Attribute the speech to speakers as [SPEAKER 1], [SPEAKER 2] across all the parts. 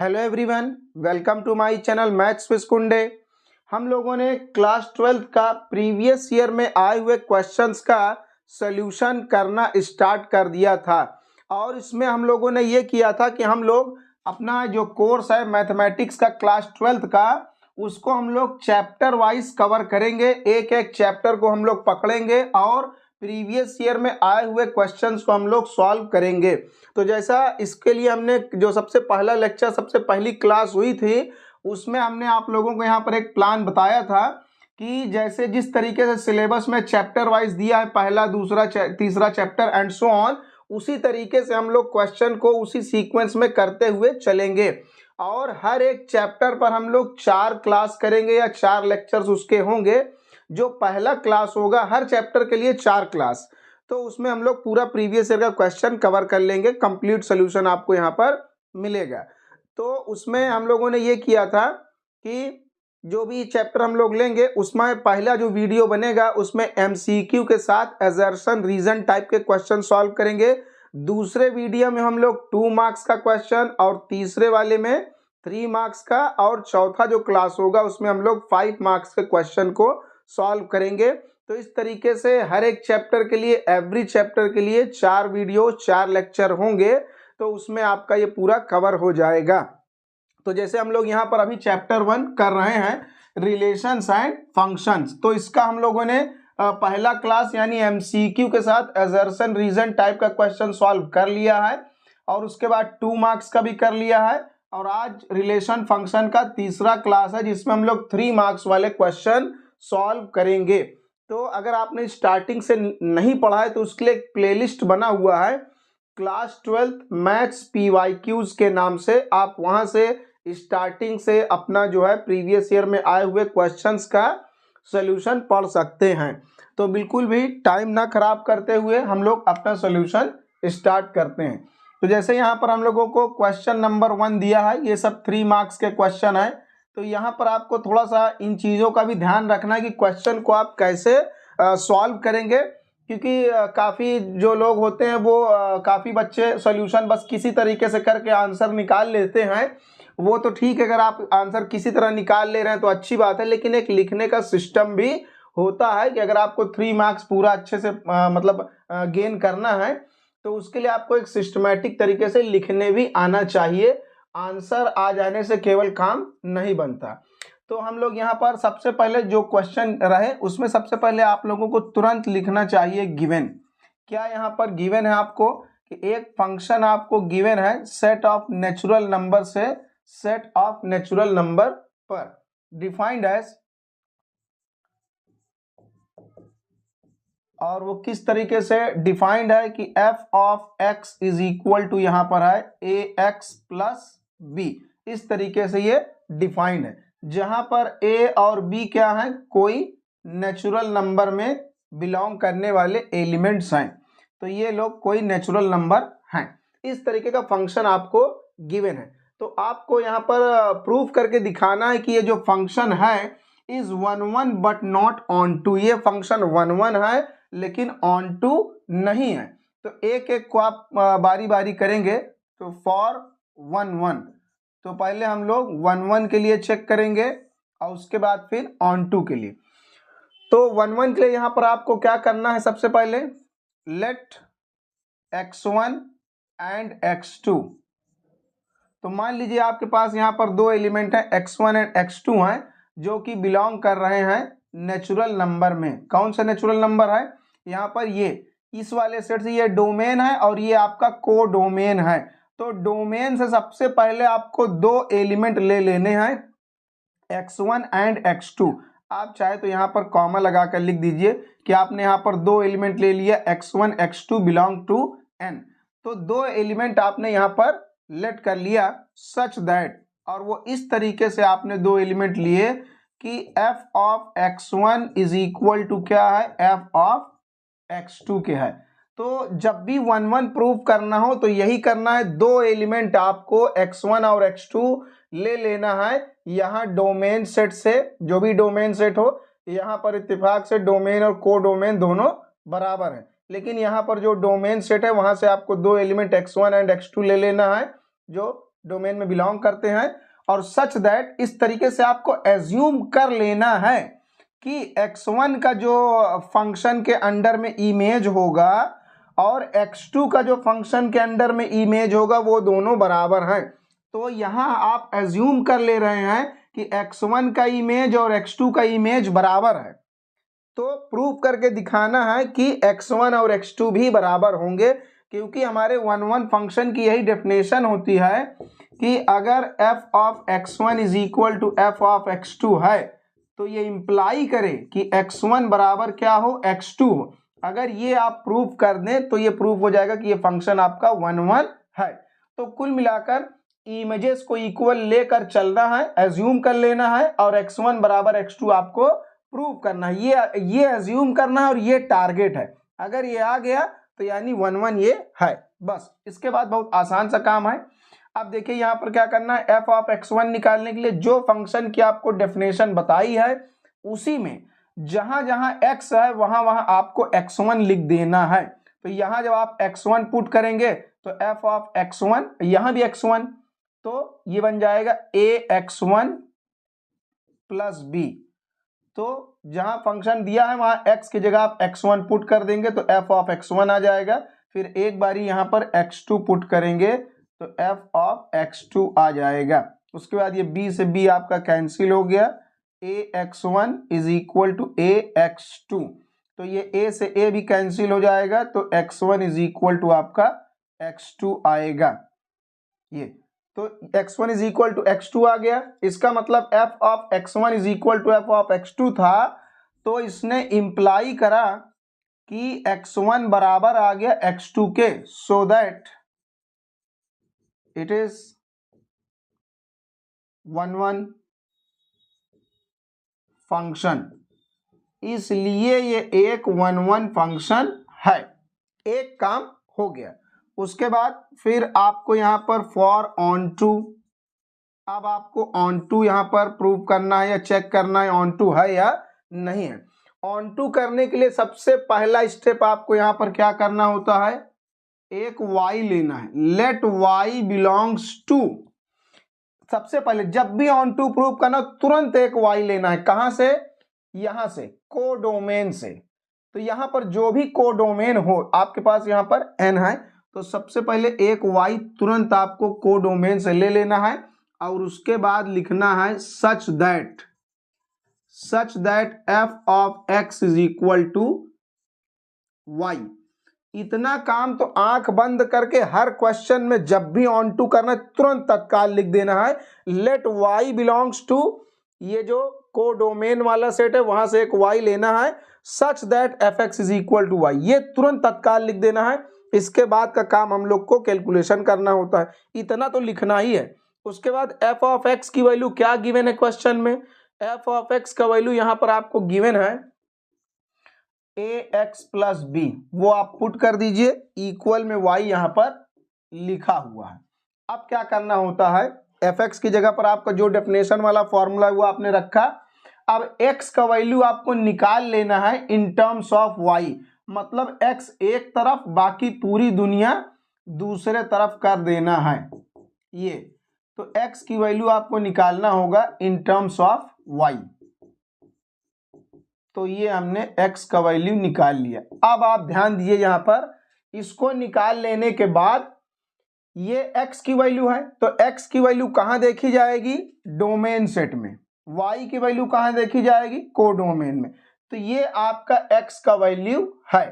[SPEAKER 1] Hello everyone, welcome to my channel maths with Kunde. हम लोगों ने क्लास 12 का प्रीवियस ईयर में आए हुए क्वेश्चंस का सॉल्यूशन करना स्टार्ट कर दिया था और इसमें हम लोगों ने ये किया था कि हम लोग अपना जो कोर्स है मैथमेटिक्स का क्लास 12 का उसको हम लोग चैप्टर वाइज कवर करेंगे। एक एक चैप्टर को हम लोग पकड़ेंगे और प्रीवियस ईयर में आए हुए क्वेश्चंस को हम लोग सॉल्व करेंगे। तो जैसा इसके लिए हमने जो सबसे पहला लेक्चर सबसे पहली क्लास हुई थी उसमें हमने आप लोगों को यहाँ पर एक प्लान बताया था कि जैसे जिस तरीके से सिलेबस में चैप्टर वाइज दिया है, पहला दूसरा तीसरा चैप्टर एंड सो ऑन, उसी तरीके से हम लोग क्वेश्चन को उसी सीक्वेंस में करते हुए चलेंगे और हर एक चैप्टर पर हम लोग 4 क्लास करेंगे या 4 लेक्चर्स उसके होंगे। जो पहला क्लास होगा हर चैप्टर के लिए 4 क्लास, तो उसमें हम लोग पूरा प्रीवियस ईयर का क्वेश्चन कवर कर लेंगे। कंप्लीट सोल्यूशन आपको यहाँ पर मिलेगा। तो उसमें हम लोगों ने ये किया था कि जो भी चैप्टर हम लोग लेंगे उसमें पहला जो वीडियो बनेगा उसमें एमसीक्यू के साथ असर्शन रीजन टाइप के क्वेश्चन सॉल्व करेंगे। दूसरे वीडियो में हम लोग 2 मार्क्स का क्वेश्चन और तीसरे वाले में 3 मार्क्स का, और चौथा जो क्लास होगा उसमें हम लोग 5 मार्क्स के क्वेश्चन को सॉल्व करेंगे। तो इस तरीके से हर एक चैप्टर के लिए, एवरी चैप्टर के लिए 4 वीडियो 4 लेक्चर होंगे, तो उसमें आपका ये पूरा कवर हो जाएगा। तो जैसे हम लोग यहाँ पर अभी चैप्टर 1 कर रहे हैं रिलेशंस एंड फंक्शंस, तो इसका हम लोगों ने पहला क्लास यानी एमसीक्यू के साथ असर्शन रीजन टाइप का क्वेश्चन सॉल्व कर लिया है और उसके बाद 2 मार्क्स का भी कर लिया है। और आज रिलेशन फंक्शन का तीसरा क्लास है जिसमें हम लोग 3 मार्क्स वाले क्वेश्चन सॉल्व करेंगे। तो अगर आपने स्टार्टिंग से नहीं पढ़ा है तो उसके लिए एक प्लेलिस्ट बना हुआ है क्लास 12 मैथ्स PYQs के नाम से। आप वहां से स्टार्टिंग से अपना जो है प्रीवियस ईयर में आए हुए क्वेश्चंस का सॉल्यूशन पढ़ सकते हैं। तो बिल्कुल भी टाइम ना खराब करते हुए हम लोग अपना सॉल्यूशन स्टार्ट करते हैं। तो जैसे यहाँ पर हम लोगों को क्वेश्चन नंबर 1 दिया है, ये सब 3 मार्क्स के क्वेश्चन है। तो यहाँ पर आपको थोड़ा सा इन चीज़ों का भी ध्यान रखना है कि क्वेश्चन को आप कैसे सॉल्व करेंगे, क्योंकि काफ़ी जो लोग होते हैं वो काफ़ी बच्चे सॉल्यूशन बस किसी तरीके से करके आंसर निकाल लेते हैं। वो तो ठीक है, अगर आप आंसर किसी तरह निकाल ले रहे हैं तो अच्छी बात है, लेकिन एक लिखने का सिस्टम भी होता है कि अगर आपको 3 मार्क्स पूरा अच्छे से गेन करना है तो उसके लिए आपको एक सिस्टमैटिक तरीके से लिखने भी आना चाहिए। आंसर आ जाने से केवल काम नहीं बनता। तो हम लोग यहाँ पर सबसे पहले जो क्वेश्चन रहे उसमें सबसे पहले आप लोगों को तुरंत लिखना चाहिए गिवन। क्या यहाँ पर गिवन है आपको कि एक फंक्शन आपको गिवन है सेट ऑफ नेचुरल नंबर से सेट ऑफ नेचुरल नंबर पर डिफाइंड एज, और वो किस तरीके से डिफाइंड है कि f of x is equal to यहाँ पर है ax प्लस b। इस तरीके से ये डिफाइंड है जहां पर a और b क्या है, कोई नेचुरल नंबर में बिलोंग करने वाले एलिमेंट्स हैं। तो ये लोग कोई नेचुरल नंबर हैं। इस तरीके का फंक्शन आपको गिवन है। तो आपको यहाँ पर प्रूव करके दिखाना है कि ये जो फंक्शन है is 1 1 but not onto. ये फंक्शन 1 1 है लेकिन ऑन टू नहीं है। तो एक एक को आप बारी बारी करेंगे। तो फॉर 1 1, तो पहले हम लोग 1 1 के लिए चेक करेंगे और उसके बाद फिर ऑन टू के लिए। तो 1 1 के लिए यहाँ पर आपको क्या करना है, सबसे पहले लेट x1 एंड x2। तो मान लीजिए आपके पास यहाँ पर 2 एलिमेंट हैं x1 एंड x2 हैं जो कि बिलोंग कर रहे हैं नेचुरल नंबर में। कौन सा नेचुरल नंबर है, यहाँ पर ये इस वाले सेट से ये डोमेन है और ये आपका को डोमेन है। तो डोमेन से सबसे पहले आपको 2 एलिमेंट ले लेने हैं x1 एंड x2। आप चाहे तो यहाँ पर कॉमा लगा कर लिख दीजिए कि आपने यहाँ पर 2 एलिमेंट ले लिया x1 x2 belong to n। तो 2 एलिमेंट आपने यहाँ पर लेट कर लिया सच दैट, और वो इस तरीके से आपने 2 एलिमेंट लिए कि f of x1 is equal to क्या है, f ऑफ x2 के है। तो जब भी 1 1 प्रूव करना हो तो यही करना है, 2 एलिमेंट आपको x1 और x2 ले लेना है यहाँ डोमेन सेट से। जो भी डोमेन सेट हो, यहाँ पर इत्तेफाक से डोमेन और को डोमेन दोनों बराबर है, लेकिन यहाँ पर जो डोमेन सेट है वहां से आपको 2 एलिमेंट x1 एंड x2 ले लेना है जो डोमेन में बिलोंग करते हैं, और सच दैट इस तरीके से आपको एज्यूम कर लेना है कि x1 का जो फंक्शन के अंडर में इमेज होगा और x2 का जो फंक्शन के अंडर में इमेज होगा वो दोनों बराबर हैं। तो यहाँ आप एज्यूम कर ले रहे हैं कि x1 का इमेज और x2 का इमेज बराबर है, तो प्रूव करके दिखाना है कि x1 और x2 भी बराबर होंगे, क्योंकि हमारे 1 फंक्शन की यही डेफिनेशन होती है कि अगर f of x1 is equal to f of x2 है तो ये इंप्लाई करे कि x1 बराबर क्या हो, x2 हो। अगर ये आप प्रूव कर दें तो ये प्रूव हो जाएगा कि ये फंक्शन आपका 1 है। तो कुल मिलाकर इमेजेस को इक्वल लेकर चलना है, एज्यूम कर लेना है, और x1 बराबर x2 आपको प्रूव करना है। ये एज्यूम करना है और ये टारगेट है। अगर ये आ गया तो यानी 1 ये है, बस। इसके बाद बहुत आसान सा काम है। अब देखिए यहाँ पर क्या करना है, f ऑफ x1 निकालने के लिए जो फंक्शन की आपको डेफिनेशन बताई है उसी में जहां जहां x है वहां वहां आपको x1 लिख देना है। तो यहां जब आप x1 पुट करेंगे तो f ऑफ x1, यहां भी x1, तो ये बन जाएगा ax1 प्लस b। तो जहां फंक्शन दिया है वहां x की जगह आप x1 पुट कर देंगे तो f ऑफ x1 आ जाएगा। फिर एक बारी यहां पर x2 पुट करेंगे तो f ऑफ x2 आ जाएगा। उसके बाद ये b से b आपका कैंसिल हो गया, ax1 is equal to ax2, तो ये a से a भी कैंसिल हो जाएगा तो x1 इज इक्वल टू आपका x2 आएगा। ये तो x1 is equal to x2 आ गया। इसका मतलब f of x1 is equal to f of x2 था, तो इसने इंप्लाई करा कि x1 बराबर आ गया x2 के, सो दैट इट इज 1 फंक्शन। इसलिए ये एक 1 फंक्शन है। एक काम हो गया। उसके बाद फिर आपको यहां पर फॉर ऑन टू, अब आपको ऑन टू यहां पर प्रूव करना है या चेक करना है ऑन टू है या नहीं है। ऑन टू करने के लिए सबसे पहला स्टेप आपको यहां पर क्या करना होता है, एक y लेना है। लेट y बिलोंग्स टू, सबसे पहले जब भी ऑन टू प्रूव करना तुरंत एक y लेना है। कहां से, यहां से, कोडोमेन से। तो यहां पर जो भी कोडोमेन हो, आपके पास यहां पर n है, तो सबसे पहले एक y तुरंत आपको कोडोमेन से ले लेना है और उसके बाद लिखना है such that f of x is equal to y। इतना काम तो आंख बंद करके हर क्वेश्चन में जब भी ऑन टू करना तुरंत तत्काल लिख देना है। लेट y बिलोंग्स टू, ये जो कोडोमेन वाला सेट है वहां से एक y लेना है, such that fx is equal to y, ये तुरंत तत्काल लिख देना है। इसके बाद का काम हम लोग को कैलकुलेशन करना होता है, इतना तो लिखना ही है। उसके बाद f ऑफ x की वैल्यू क्या गिवन है क्वेश्चन में, f ऑफ x का वैल्यू यहां पर आपको गिवन है ax प्लस बी, वो आप पुट कर दीजिए, इक्वल में y यहां पर लिखा हुआ है। अब क्या करना होता है, fx की जगह पर आपका जो डेफिनेशन वाला फॉर्मूला है वो आपने रखा। अब x का वैल्यू आपको निकाल लेना है इन टर्म्स ऑफ y, मतलब x एक तरफ बाकी पूरी दुनिया दूसरे तरफ कर देना है। ये तो x की वैल्यू आपको निकालना होगा इन टर्म्स ऑफ y। तो ये हमने x का वैल्यू निकाल लिया। अब आप ध्यान दीजिए यहां पर, इसको निकाल लेने के बाद ये x की वैल्यू है, तो x की वैल्यू कहां देखी जाएगी, डोमेन सेट में। y की वैल्यू कहां देखी जाएगी, कोडोमेन में। तो ये आपका x का वैल्यू है।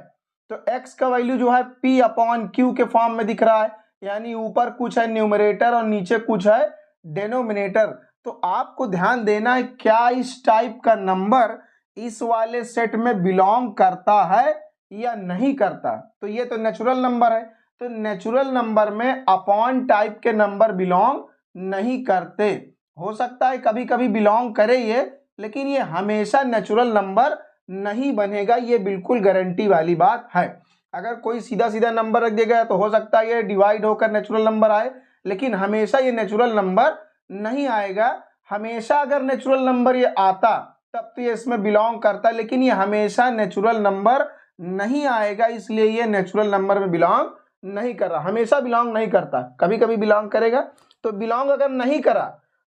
[SPEAKER 1] तो x का वैल्यू जो है p अपॉन q के फॉर्म में दिख रहा है, यानी ऊपर कुछ है न्यूमरेटर और नीचे कुछ है डेनोमिनेटर। तो आपको ध्यान देना है क्या इस टाइप का नंबर इस वाले सेट में बिलोंग करता है या नहीं करता। तो ये तो नेचुरल नंबर है, तो नेचुरल नंबर में अपॉन टाइप के नंबर बिलोंग नहीं करते। हो सकता है कभी कभी बिलोंग करे ये, लेकिन ये हमेशा नेचुरल नंबर नहीं बनेगा, ये बिल्कुल गारंटी वाली बात है। अगर कोई सीधा सीधा नंबर रख देगा तो हो सकता है ये डिवाइड होकर नेचुरल नंबर आए, लेकिन हमेशा ये नेचुरल नंबर नहीं आएगा। हमेशा अगर नेचुरल नंबर ये आता तब तो ये इसमें बिलोंग करता, लेकिन ये हमेशा नेचुरल नंबर नहीं आएगा, इसलिए ये नेचुरल नंबर में बिलोंग नहीं कर रहा, हमेशा बिलोंग नहीं करता, कभी कभी बिलोंग करेगा। तो बिलोंग अगर नहीं करा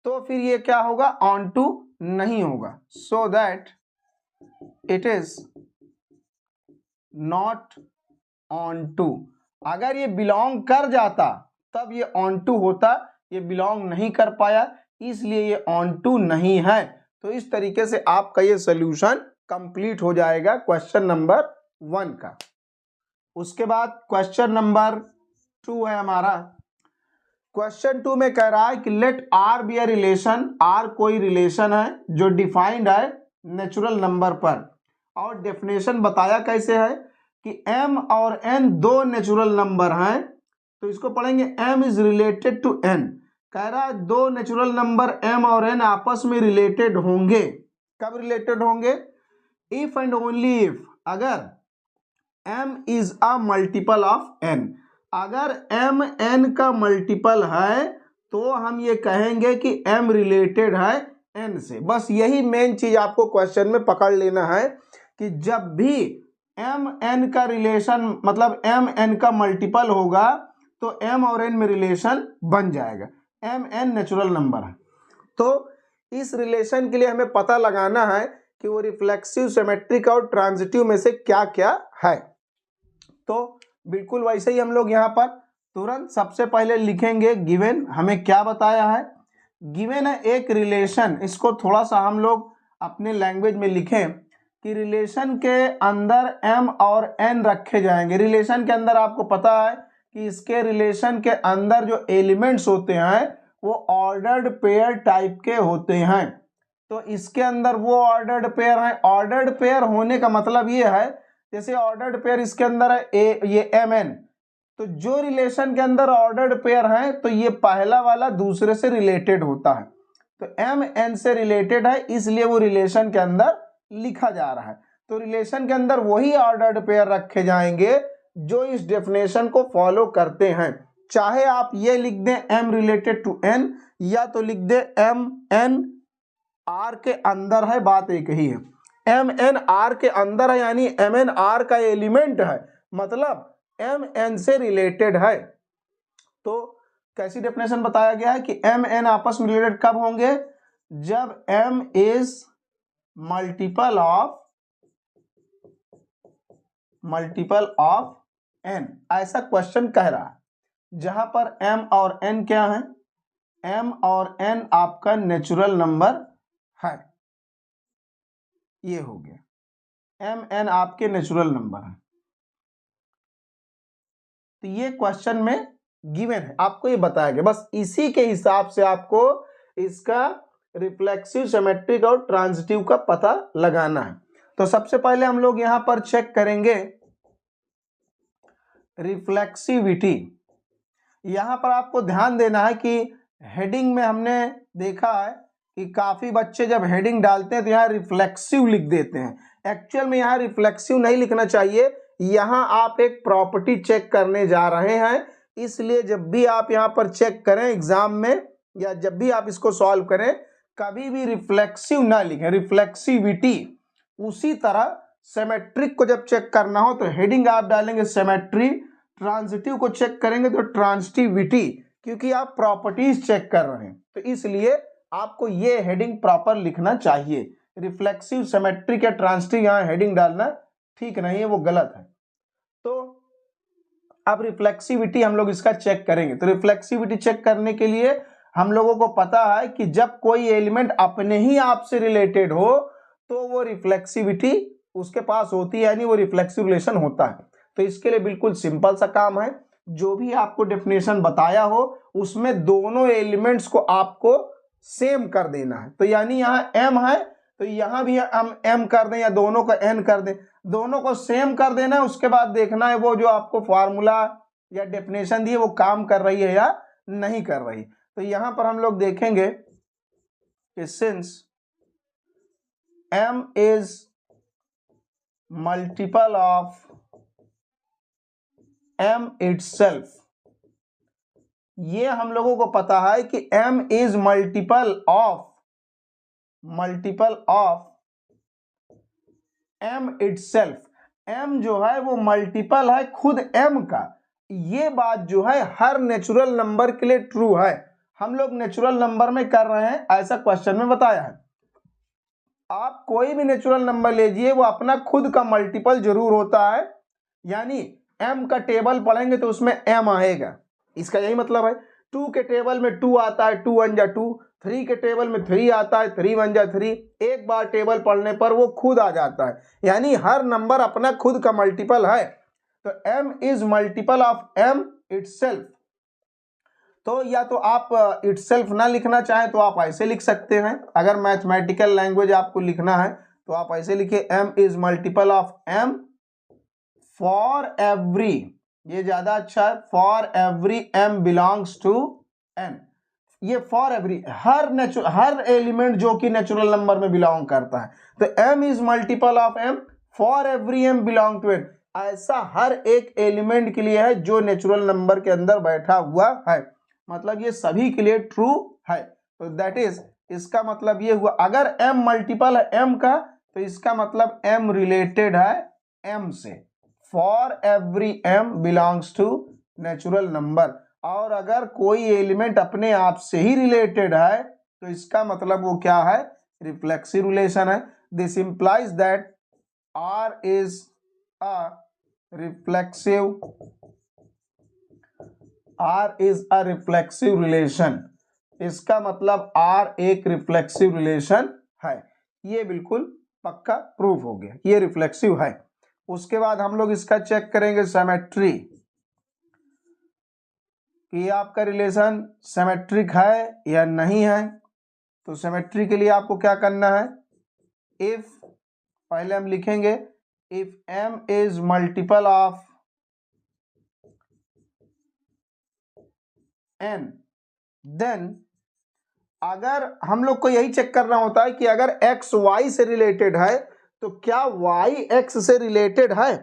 [SPEAKER 1] तो फिर ये क्या होगा, ऑन टू नहीं होगा। So that it is not onto. अगर ये बिलोंग कर जाता तब ये ऑन टू होता, ये बिलोंग नहीं कर पाया इसलिए ये ऑन टू नहीं है। तो इस तरीके से आपका ये सोल्यूशन कंप्लीट हो जाएगा क्वेश्चन नंबर 1 का। उसके बाद क्वेश्चन नंबर 2 है हमारा। क्वेश्चन 2 में कह रहा है कि let R be a relation, R कोई रिलेशन है जो डिफाइंड है नेचुरल नंबर पर, और डेफिनेशन बताया कैसे है कि m और n दो नेचुरल नंबर हैं। तो इसको पढ़ेंगे m is related to n। कह रहा है दो नेचुरल नंबर m और n आपस में रिलेटेड होंगे। कब रिलेटेड होंगे, इफ एंड ओनली इफ, अगर m is a multiple of n। अगर m n का मल्टीपल है तो हम ये कहेंगे कि m रिलेटेड है n से। बस यही मेन चीज आपको क्वेश्चन में पकड़ लेना है कि जब भी m n का रिलेशन मतलब m n का मल्टीपल होगा तो m और n में रिलेशन बन जाएगा। m n नेचुरल नंबर है, तो इस रिलेशन के लिए हमें पता लगाना है कि वो रिफ्लेक्सिव, सिमेट्रिक और ट्रांजिटिव में से क्या क्या है। तो बिल्कुल वैसे ही हम लोग यहाँ पर तुरंत सबसे पहले लिखेंगे गिवन। हमें क्या बताया है, गिवन है एक रिलेशन। इसको थोड़ा सा हम लोग अपने लैंग्वेज में लिखें कि रिलेशन के अंदर m और n रखे जाएंगे। रिलेशन के अंदर आपको पता है कि इसके रिलेशन के अंदर जो एलिमेंट्स होते हैं वो ऑर्डर्ड पेयर टाइप के होते हैं। तो इसके अंदर वो ऑर्डर्ड पेयर है। ऑर्डर्ड पेयर होने का मतलब ये है, जैसे ऑर्डर्ड पेयर इसके अंदर है ये mn, तो जो रिलेशन के अंदर ऑर्डर्ड पेयर है तो ये पहला वाला दूसरे से रिलेटेड होता है। तो mn से रिलेटेड है इसलिए वो रिलेशन के अंदर लिखा जा रहा है। तो रिलेशन के अंदर वही ऑर्डर्ड पेयर रखे जाएंगे जो इस डेफिनेशन को फॉलो करते हैं। चाहे आप ये लिख दें m रिलेटेड टू n, या तो लिख दें m n r के अंदर है, बात एक ही है। m n r के अंदर है यानी m n r का एलिमेंट है, मतलब m n से रिलेटेड है। तो कैसी डेफिनेशन बताया गया है कि m n आपस में रिलेटेड कब होंगे, जब m is multiple of n। ऐसा क्वेश्चन कह रहा है जहां पर m और n क्या है, m और n आपका नेचुरल नंबर है। ये हो गया m n आपके नेचुरल नंबर है। तो ये क्वेश्चन में गिवन है, आपको ये बताया गया। बस इसी के हिसाब से आपको इसका रिफ्लेक्सिव, सिमेट्रिक और ट्रांजिटिव का पता लगाना है। तो सबसे पहले हम लोग यहां पर चेक करेंगे रिफ्लेक्सिविटी। यहां पर आपको ध्यान देना है कि हेडिंग में हमने देखा है कि काफी बच्चे जब हेडिंग डालते हैं तो यहाँ रिफ्लेक्सिव लिख देते हैं। एक्चुअल में यहाँ रिफ्लेक्सिव नहीं लिखना चाहिए, यहाँ आप एक प्रॉपर्टी चेक करने जा रहे हैं। इसलिए जब भी आप यहाँ पर चेक करें एग्जाम में या जब भी आप इसको सॉल्व करें, कभी भी रिफ्लेक्सिव ना लिखें, रिफ्लेक्सिविटी। उसी तरह सिमेट्रिक को जब चेक करना हो तो हेडिंग आप डालेंगे सिमेट्री, ट्रांजिटिव को चेक करेंगे तो ट्रांजिटिविटी, क्योंकि आप प्रॉपर्टीज चेक कर रहे हैं। तो इसलिए आपको ये हेडिंग प्रॉपर लिखना चाहिए। रिफ्लेक्सिव, सिमेट्रिक या ट्रांजिटिव यहाँ हेडिंग डालना ठीक नहीं है, वो गलत है। तो अब रिफ्लेक्सिविटी हम लोग इसका चेक करेंगे। तो रिफ्लेक्सिविटी चेक करने के लिए हम लोगों को पता है कि जब कोई एलिमेंट अपने ही आप से रिलेटेड हो तो वो रिफ्लेक्सिविटी उसके पास होती है, यानी वो रिफ्लेक्सिव रिलेशन होता है। तो इसके लिए बिल्कुल सिंपल सा काम है, जो भी आपको डेफिनेशन बताया हो उसमें दोनों एलिमेंट्स को आपको सेम कर देना है। तो यानी यहाँ m है तो यहाँ भी हम m कर दें या दोनों को n कर दें, दोनों को सेम कर देना है। उसके बाद देखना है वो जो आपको फॉर्मूला या डेफिनेशन दी है वो काम कर रही है या नहीं कर रही। तो यहाँ पर हम लोग देखेंगे कि since m is multiple of m itself, ये हम लोगों को पता है कि m is multiple of m itself. m जो है वो मल्टीपल है खुद m का। ये बात जो है हर नेचुरल नंबर के लिए ट्रू है। हम लोग नेचुरल नंबर में कर रहे हैं, ऐसा क्वेश्चन में बताया है। आप कोई भी नेचुरल नंबर लीजिए, वो अपना खुद का मल्टीपल जरूर होता है, यानी m का टेबल पढ़ेंगे तो उसमें m आएगा, इसका यही मतलब है। 2 के टेबल में 2 आता है, 2 1 जा 2। 3 के टेबल में 3 आता है, 3 1 जा 3। एक बार टेबल पढ़ने पर वो खुद आ जाता है, यानी हर नंबर अपना खुद का मल्टीपल है। तो m is multiple of m itself. तो या तो आप इटसेल्फ ना लिखना चाहें तो आप ऐसे लिख सकते हैं। अगर मैथमेटिकल लैंग्वेज आपको लिखना है तो आप ऐसे लिखिए, m is multiple of m for every, ये ज्यादा अच्छा है, for every m belongs to n। ये फॉर एवरी हर एलिमेंट जो कि नेचुरल नंबर में बिलोंग करता है, तो m is multiple of m for every m belong to n। ऐसा हर एक एलिमेंट के लिए है जो नेचुरल नंबर के अंदर बैठा हुआ है, मतलब ये सभी के लिए ट्रू है। तो दैट इज, इसका मतलब ये हुआ, अगर m मल्टीपल है m का तो इसका मतलब m रिलेटेड है m से, for every m belongs to natural number. और अगर कोई एलिमेंट अपने आप से ही रिलेटेड है तो इसका मतलब वो क्या है, रिफ्लेक्सिव रिलेशन है। This implies that R is a reflexive, R is a reflexive relation. इसका मतलब R एक रिफ्लेक्सिव रिलेशन है, ये बिल्कुल पक्का प्रूफ हो गया, ये रिफ्लेक्सिव है। उसके बाद हम लोग इसका चेक करेंगे सिमेट्री, कि आपका रिलेशन सिमेट्रिक है या नहीं है। तो सिमेट्री के लिए आपको क्या करना है, इफ, पहले हम लिखेंगे if m is multiple of n, then अगर हम लोग को यही चेक करना होता है कि अगर x y से रिलेटेड है तो क्या y x से रिलेटेड है।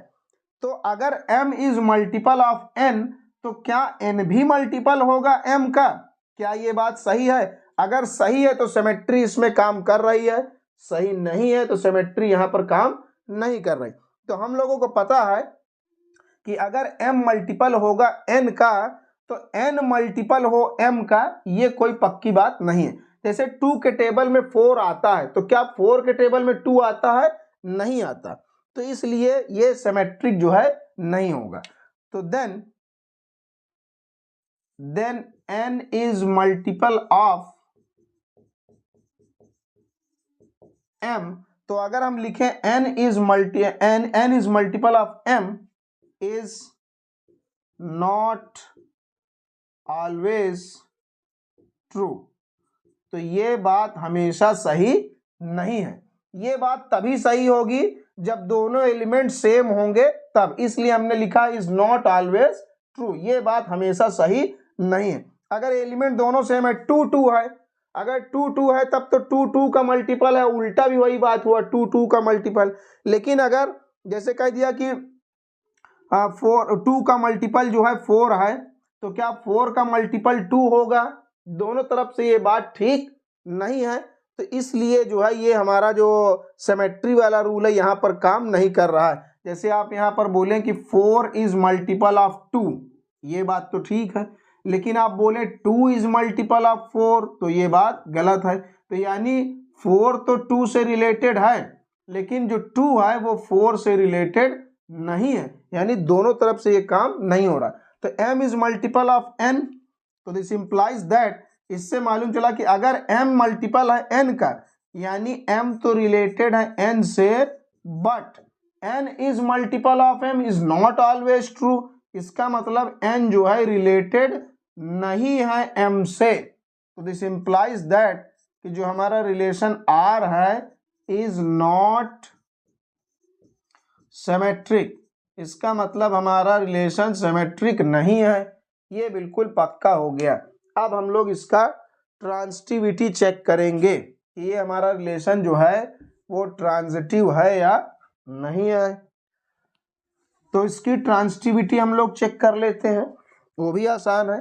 [SPEAKER 1] तो अगर m is multiple of n तो क्या n भी मल्टीपल होगा m का, क्या ये बात सही है। अगर सही है तो सिमेट्री इसमें काम कर रही है, सही नहीं है तो सिमेट्री यहां पर काम नहीं कर रही। तो हम लोगों को पता है कि अगर m मल्टीपल होगा n का तो n मल्टीपल हो m का, ये कोई पक्की बात नहीं है। जैसे 2 के टेबल में 4 आता है तो क्या 4 के टेबल में 2 आता है, नहीं आता, तो इसलिए ये सिमेट्रिक जो है नहीं होगा। तो then n is multiple of m, तो अगर हम लिखें n is multiple of m is not always true, तो ये बात हमेशा सही नहीं है। ये बात तभी सही होगी जब दोनों एलिमेंट सेम होंगे तब, इसलिए हमने लिखा इज नॉट ऑलवेज ट्रू, ये बात हमेशा सही नहीं है। अगर एलिमेंट दोनों सेम है, 2 2 है, अगर 2 2 है तब तो 2 2 का मल्टीपल है, उल्टा भी वही बात हुआ 2 2 का मल्टीपल। लेकिन अगर जैसे कह दिया कि 2 का मल्टीपल जो है 4 है, तो क्या 4 का मल्टीपल 2 होगा, दोनों तरफ से ये बात ठीक नहीं है। तो इसलिए जो है ये हमारा जो सिमेट्री वाला रूल है यहाँ पर काम नहीं कर रहा है। जैसे आप यहाँ पर बोलें कि 4 इज मल्टीपल ऑफ 2, ये बात तो ठीक है, लेकिन आप बोले 2 इज मल्टीपल ऑफ 4 तो ये बात गलत है। तो यानी 4 तो 2 से रिलेटेड है, लेकिन जो 2 है वो 4 से रिलेटेड नहीं है, यानी दोनों तरफ से ये काम नहीं हो रहा। तो m is multiple of n, तो दिस इंप्लाइज दैट, इससे मालूम चला कि अगर m मल्टीपल है n का, यानी m तो रिलेटेड है n से, but n is multiple of m is not always true, इसका मतलब n जो है रिलेटेड नहीं है m से। तो दिस इंप्लाइज दैट कि जो हमारा रिलेशन r है इज नॉट सिमेट्रिक, इसका मतलब हमारा रिलेशन सिमेट्रिक नहीं है, ये बिल्कुल पक्का हो गया। अब हम लोग इसका ट्रांजिटिविटी चेक करेंगे कि ये हमारा रिलेशन जो है वो ट्रांजिटिव है या नहीं है। तो इसकी ट्रांजिटिविटी हम लोग चेक कर लेते हैं, वो भी आसान है।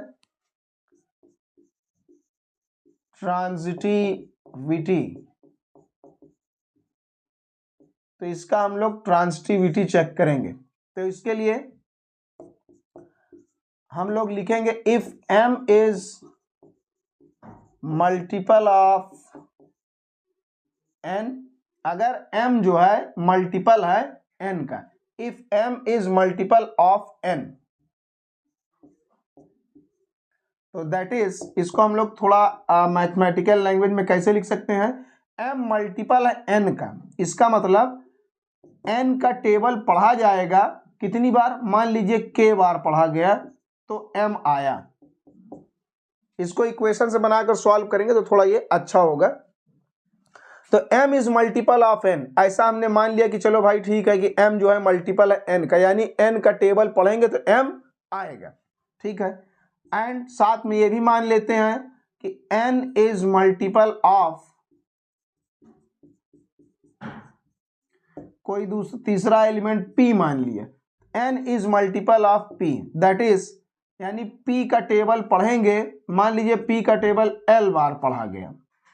[SPEAKER 1] ट्रांजिटिविटी, तो इसका हम लोग ट्रांजिटिविटी चेक करेंगे। तो इसके लिए हम लोग लिखेंगे if m is multiple of n, अगर m जो है मल्टीपल है n का, if m is multiple of n, तो दैट इज, इसको हम लोग थोड़ा मैथमेटिकल लैंग्वेज में कैसे लिख सकते हैं, m मल्टीपल है n का, इसका मतलब n का टेबल पढ़ा जाएगा कितनी बार, मान लीजिए k बार पढ़ा गया तो m आया। इसको इक्वेशन से बनाकर सॉल्व करेंगे तो थोड़ा ये अच्छा होगा। तो m is multiple of n, ऐसा हमने मान लिया कि चलो भाई ठीक है कि m जो है मल्टीपल है n का, यानी n का टेबल पढ़ेंगे तो m आएगा, ठीक है। एंड साथ में ये भी मान लेते हैं कि n इज मल्टीपल ऑफ कोई तीसरा एलिमेंट p मान लिया, n is multiple of p, that is यानी p का टेबल पढ़ेंगे, मान लीजिए p का टेबल l बार पढ़ा गया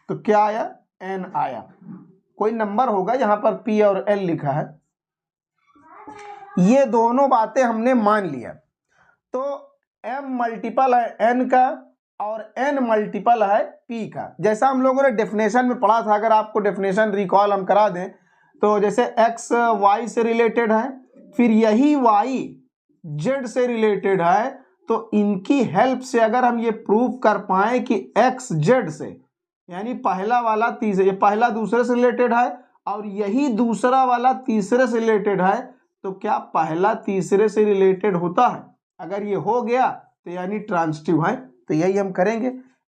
[SPEAKER 1] तो क्या आया, n आया। कोई नंबर होगा यहाँ पर p और l लिखा है, ये दोनों बातें हमने मान लिया। तो m मल्टीपल है n का और n मल्टीपल है p का, जैसा हम लोगों ने डेफिनेशन में पढ़ा था। अगर आपको डेफिनेशन रिकॉल हम करा दें तो जैसे x y से रिलेटेड है, फिर यही y z से रिलेटेड है, तो इनकी हेल्प से अगर हम ये प्रूव कर पाए कि x z से, यानी पहला वाला तीसरे, ये पहला दूसरे से रिलेटेड है और यही दूसरा वाला तीसरे से रिलेटेड है, तो क्या पहला तीसरे से रिलेटेड होता है, अगर ये हो गया तो यानी ट्रांजिटिव है। तो यही हम करेंगे,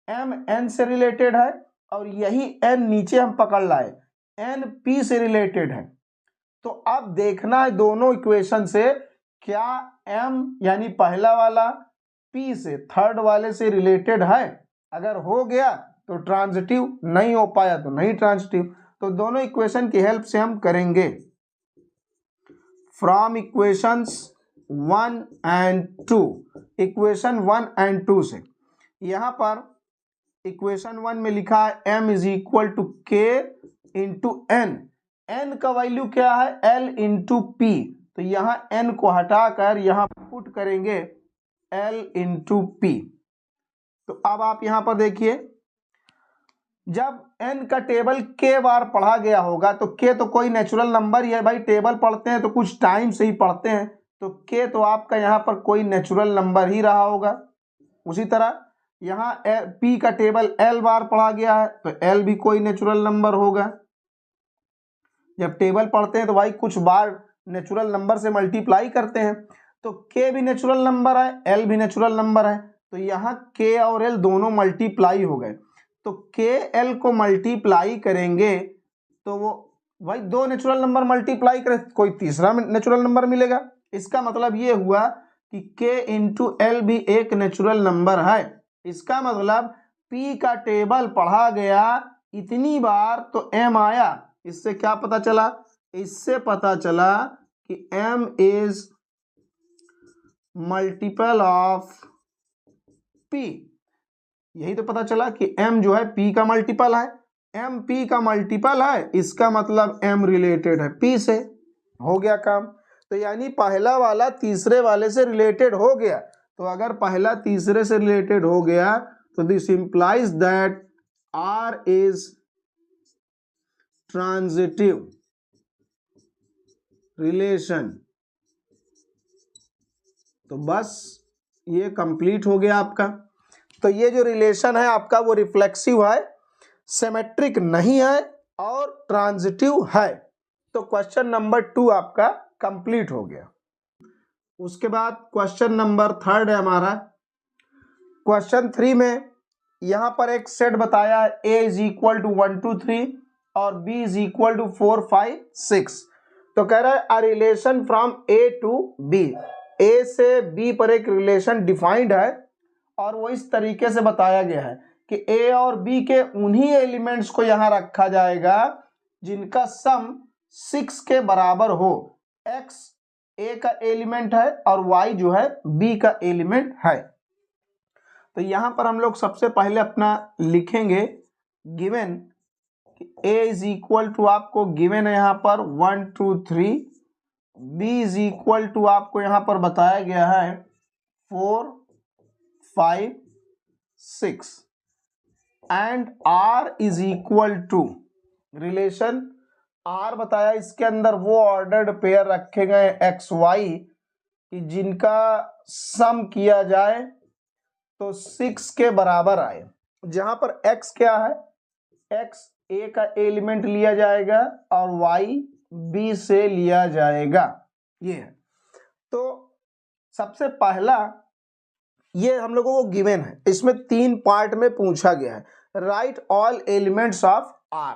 [SPEAKER 1] m n से रिलेटेड है और यही n नीचे हम पकड़ लाए n p से रिलेटेड है। तो अब देखना है दोनों इक्वेशन से क्या m यानी पहला वाला p से थर्ड वाले से रिलेटेड है, अगर हो गया तो ट्रांजिटिव, नहीं हो पाया तो नहीं ट्रांजिटिव। तो दोनों इक्वेशन की हेल्प से हम करेंगे। From equations 1 and 2, equation 1 and 2 से, यहाँ पर इक्वेशन 1 में लिखा है m is equal to k into n, n का वैल्यू क्या है l इंटू p, तो यहाँ n को हटाकर यहाँ पुट करेंगे l इंटू p। तो अब आप यहाँ पर देखिए, जब n का टेबल k बार पढ़ा गया होगा तो k तो कोई नेचुरल नंबर ही है भाई, टेबल पढ़ते हैं तो कुछ टाइम से ही पढ़ते हैं, तो k तो आपका यहाँ पर कोई नेचुरल नंबर ही रहा होगा। उसी तरह यहाँ p का टेबल l बार पढ़ा गया है तो l भी कोई नेचुरल नंबर होगा। जब टेबल पढ़ते हैं तो भाई कुछ बार नेचुरल नंबर से मल्टीप्लाई करते हैं, तो k भी नेचुरल नंबर है, l भी नेचुरल नंबर है, तो यहाँ k और l दोनों मल्टीप्लाई हो गए। तो k l को मल्टीप्लाई करेंगे तो वो भाई दो नेचुरल नंबर मल्टीप्लाई करें कोई तीसरा नेचुरल नंबर मिलेगा। इसका मतलब ये हुआ कि k इंटू l भी एक नेचुरल नंबर है। इसका मतलब p का टेबल पढ़ा गया इतनी बार तो m आया। इससे क्या पता चला, इससे पता चला कि m is multiple of p, यही तो पता चला कि m जो है p का मल्टीपल है, m p का मल्टीपल है, इसका मतलब m रिलेटेड है p से। हो गया काम। तो यानी पहला वाला तीसरे वाले से रिलेटेड हो गया, तो अगर पहला तीसरे से रिलेटेड हो गया तो this implies that r is transitive relation. तो बस ये कंप्लीट हो गया आपका। तो ये जो रिलेशन है आपका वो रिफ्लेक्सिव है, सिमेट्रिक नहीं है और ट्रांजिटिव है। तो क्वेश्चन नंबर 2 आपका कंप्लीट हो गया। उसके बाद क्वेश्चन नंबर 3 है हमारा। क्वेश्चन 3 में यहाँ पर एक सेट बताया है, a इज इक्वल टू 1 2 3 और b इज इक्वल टू 4 5 6। तो कह रहा है a relation from a to b, a से b पर एक रिलेशन डिफाइंड है और वो इस तरीके से बताया गया है कि a और b के उन्हीं एलिमेंट्स को यहाँ रखा जाएगा जिनका सम 6 के बराबर हो। x a का एलिमेंट है और y जो है b का एलिमेंट है। तो यहाँ पर हम लोग सबसे पहले अपना लिखेंगे given a is equal to आपको गिवन है यहाँ पर 1 2 3, b इज इक्वल टू आपको यहाँ पर बताया गया है 4 5 6 and R is equal to relation R बताया, इसके अंदर वो ऑर्डर्ड पेयर रखे गए एक्स वाई कि जिनका सम किया जाए तो 6 के बराबर आए। जहां पर x क्या है, x a का एलिमेंट लिया जाएगा और y b से लिया जाएगा, ये है। तो सबसे पहला ये हम लोगों को गिवन है, इसमें 3 पार्ट में पूछा गया है, right all elements of r।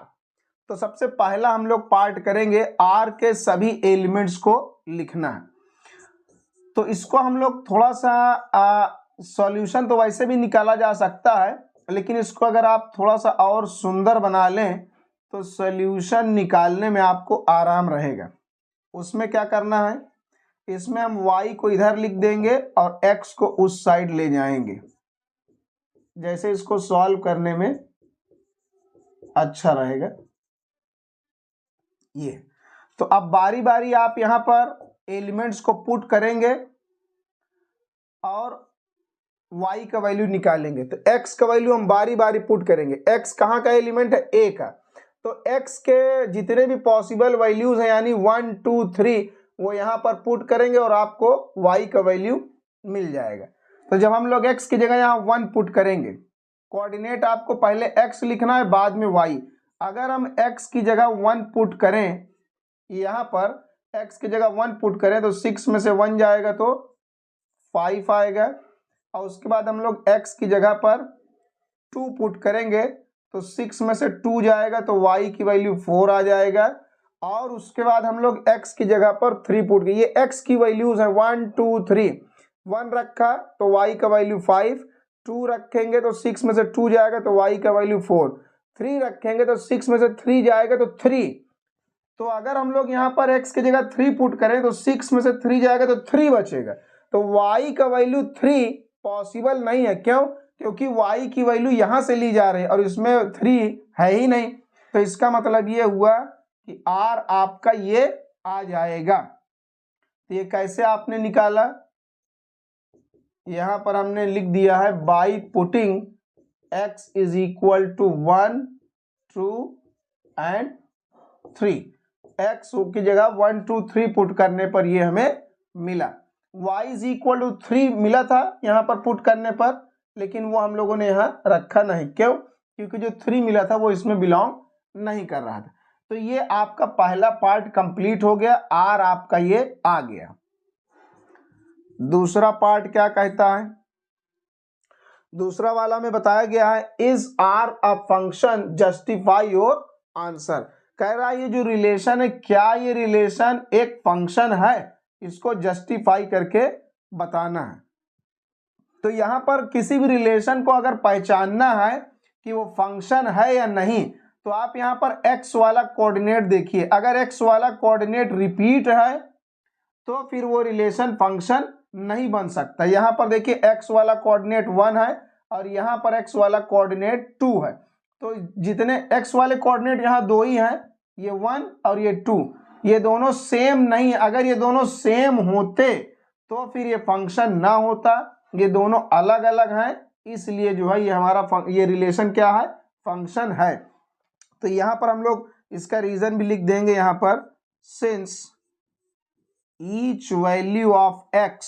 [SPEAKER 1] तो सबसे पहला हम लोग पार्ट करेंगे r के सभी एलिमेंट्स को लिखना है। तो इसको हम लोग थोड़ा सा सॉल्यूशन तो वैसे भी निकाला जा सकता है, लेकिन इसको अगर आप थोड़ा सा और सुंदर बना लें तो सॉल्यूशन निकालने में आपको आराम रहेगा। उसमें क्या करना है, इसमें हम y को इधर लिख देंगे और x को उस साइड ले जाएंगे, जैसे इसको सॉल्व करने में अच्छा रहेगा ये। तो अब बारी बारी आप यहां पर एलिमेंट्स को पुट करेंगे और y का वैल्यू निकालेंगे। तो x का वैल्यू हम बारी बारी पुट करेंगे। x कहाँ का एलिमेंट है, a का। तो x के जितने भी पॉसिबल वैल्यूज हैं यानी 1 2 3 वो यहाँ पर पुट करेंगे और आपको y का वैल्यू मिल जाएगा। तो जब हम लोग x की जगह यहाँ 1 पुट करेंगे, कोऑर्डिनेट आपको पहले x लिखना है बाद में y। अगर हम x की जगह 1 पुट करें, यहाँ पर x की जगह 1 पुट करें तो 6 में से 1 जाएगा तो 5 आएगा, और उसके बाद हम लोग x की जगह पर 2 पुट करेंगे तो 6 में से 2 जाएगा तो y की वैल्यू 4 आ जाएगा, और उसके बाद हम लोग x की जगह पर 3 पुट किए। ये x की वैल्यूज है 1 2 3, 1 रखा तो y का वैल्यू 5, 2 रखेंगे तो 6 में से 2 जाएगा तो y का वैल्यू 4, 3 रखेंगे तो 6 में से 3 जाएगा तो 3। तो अगर हम लोग यहाँ पर x की जगह 3 पुट करें तो 6 में से 3 जाएगा तो 3 बचेगा। तो y का वैल्यू 3 पॉसिबल नहीं है, क्यों? क्योंकि y की वैल्यू यहाँ से ली जा रही है और इसमें 3 है ही नहीं। तो इसका मतलब ये हुआ कि r आपका ये आ जाएगा। तो ये कैसे आपने निकाला, यहाँ पर हमने लिख दिया है by putting x is equal to 1 2 and 3। x की जगह 1 2 3 पुट करने पर ये हमें मिला। y इज इक्वल टू 3 मिला था यहाँ पर पुट करने पर, लेकिन वो हम लोगों ने यहाँ रखा नहीं, क्यों? क्योंकि जो 3 मिला था वो इसमें बिलोंग नहीं कर रहा था। तो ये आपका पहला पार्ट कंप्लीट हो गया, r आपका ये आ गया। दूसरा पार्ट क्या कहता है, दूसरा वाला में बताया गया है is r a function justify your answer. कह रहा है ये जो रिलेशन है, क्या ये रिलेशन एक फंक्शन है, इसको जस्टिफाई करके बताना है। तो यहाँ पर किसी भी रिलेशन को अगर पहचानना है कि वो फंक्शन है या नहीं, तो आप यहाँ पर x वाला कोऑर्डिनेट देखिए। अगर x वाला कोऑर्डिनेट रिपीट है तो फिर वो रिलेशन फंक्शन नहीं बन सकता। यहाँ पर देखिए x वाला कोऑर्डिनेट 1 है और यहाँ पर x वाला कोऑर्डिनेट 2 है। तो जितने x वाले कोऑर्डिनेट यहाँ 2 ही हैं, ये 1 और ये 2, ये दोनों सेम नहीं है। अगर ये दोनों सेम होते तो फिर ये फंक्शन ना होता, ये दोनों अलग अलग हैं, इसलिए जो है ये हमारा ये रिलेशन क्या है, फंक्शन है। तो यहाँ पर हम लोग इसका रीजन भी लिख देंगे यहाँ पर, since each value of x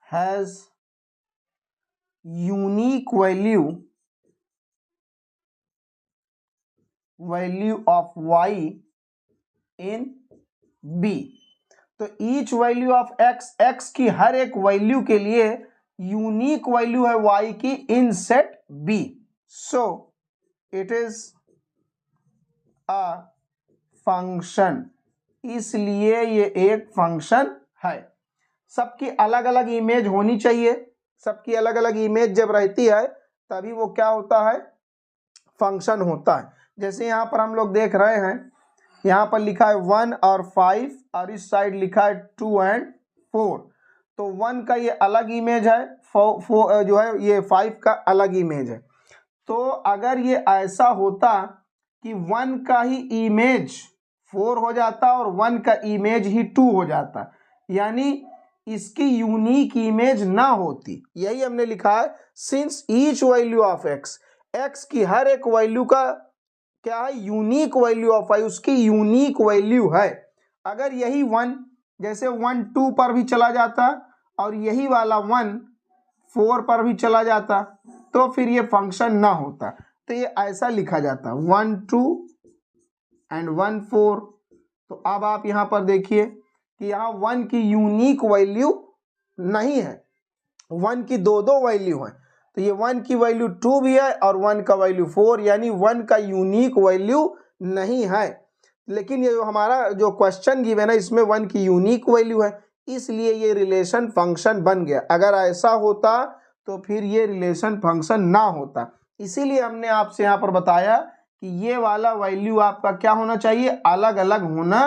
[SPEAKER 1] has unique value of y in b। तो each value of x की हर एक वैल्यू के लिए यूनिक वैल्यू है y की इन set b, so it is a function, इसलिए ये एक फंक्शन है। सबकी अलग अलग इमेज होनी चाहिए, सबकी अलग अलग इमेज जब रहती है तभी वो क्या होता है, फंक्शन होता है। जैसे यहाँ पर हम लोग देख रहे हैं, यहाँ पर लिखा है 1 और 5 और इस साइड लिखा है 2 एंड 4। तो 1 का ये अलग इमेज है, 4 जो है ये 5 का अलग इमेज है। तो अगर ये ऐसा होता कि 1 का ही इमेज 4 हो जाता और 1 का इमेज ही 2 हो जाता, यानी इसकी यूनिक इमेज ना होती, यही हमने लिखा है। Since each value of x, x की हर एक वैल्यू का क्या है, यूनिक वैल्यू ऑफ वाई, उसकी यूनिक वैल्यू है। अगर यही 1 जैसे 1 2 पर भी चला जाता और यही वाला 1 4 पर भी चला जाता तो फिर ये फंक्शन ना होता। तो ये ऐसा लिखा जाता 1 2 एंड 1 4। तो अब आप यहाँ पर देखिए कि यहाँ 1 की यूनिक वैल्यू नहीं है, 1 की दो दो वैल्यू है। तो ये 1 की वैल्यू 2 भी है और 1 का वैल्यू 4, यानी 1 का यूनिक वैल्यू नहीं है। लेकिन ये जो हमारा जो क्वेश्चन गिवन है इसमें 1 की यूनिक वैल्यू है, इसलिए ये रिलेशन फंक्शन बन गया। अगर ऐसा होता तो फिर ये रिलेशन फंक्शन ना होता। इसीलिए हमने आपसे यहाँ पर बताया कि ये वाला वैल्यू आपका क्या होना चाहिए, अलग अलग होना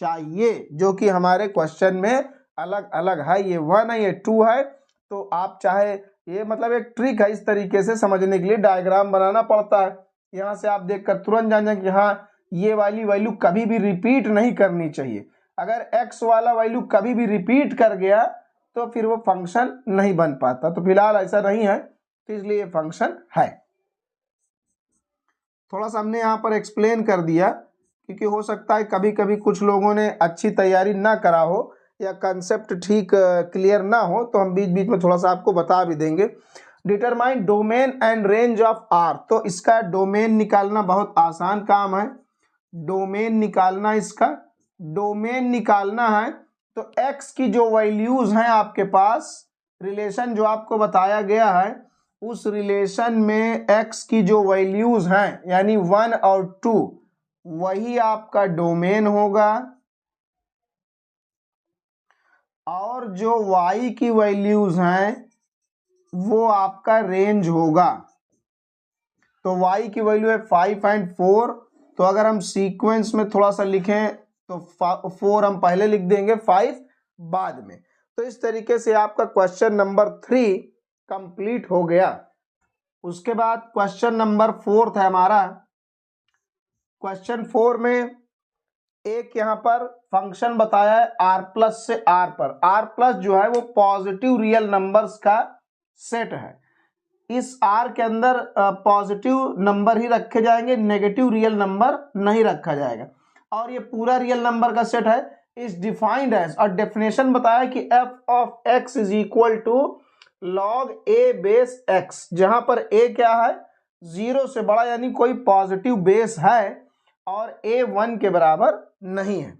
[SPEAKER 1] चाहिए, जो कि हमारे क्वेश्चन में अलग अलग है। ये 1 है, ये 2 है। तो आप चाहे, ये मतलब एक ट्रिक है, इस तरीके से समझने के लिए डायग्राम बनाना पड़ता है। यहाँ से आप देखकर तुरंत जान जाए कि हाँ ये वाली वैल्यू कभी भी रिपीट नहीं करनी चाहिए। अगर x वाला वैल्यू कभी भी रिपीट कर गया तो फिर वो फंक्शन नहीं बन पाता। तो फिलहाल ऐसा नहीं है, तो इसलिए ये फंक्शन है। थोड़ा सा हमने यहाँ पर एक्सप्लेन कर दिया, क्योंकि हो सकता है कभी कभी कुछ लोगों ने अच्छी तैयारी ना करा हो या कंसेप्ट ठीक क्लियर ना हो, तो हम बीच बीच में थोड़ा सा आपको बता भी देंगे। Determine domain and range of R, तो इसका डोमेन निकालना बहुत आसान काम है। डोमेन निकालना, इसका डोमेन निकालना है तो x की जो वैल्यूज हैं आपके पास, रिलेशन जो आपको बताया गया है उस रिलेशन में x की जो वैल्यूज हैं यानी 1 और 2 वही आपका डोमेन होगा, और जो y की वैल्यूज हैं वो आपका रेंज होगा। तो y की वैल्यू है 5 एंड 4। तो अगर हम सीक्वेंस में थोड़ा सा लिखें तो 4 हम पहले लिख देंगे, 5 बाद में। तो इस तरीके से आपका क्वेश्चन नंबर 3 कंप्लीट हो गया। उसके बाद क्वेश्चन नंबर 4 है हमारा। क्वेश्चन 4 में एक यहाँ पर फंक्शन बताया है r प्लस से r पर। r प्लस जो है वो पॉजिटिव रियल नंबर्स का सेट है। इस r के अंदर पॉजिटिव नंबर ही रखे जाएंगे, नेगेटिव रियल नंबर नहीं रखा जाएगा, और ये पूरा रियल नंबर का सेट है। इस डिफाइंड एज, और डेफिनेशन बताया कि f of x is equal to log a base x, जहां पर a क्या है, 0 से बड़ा, यानी कोई पॉजिटिव बेस है, और a 1 के बराबर नहीं है।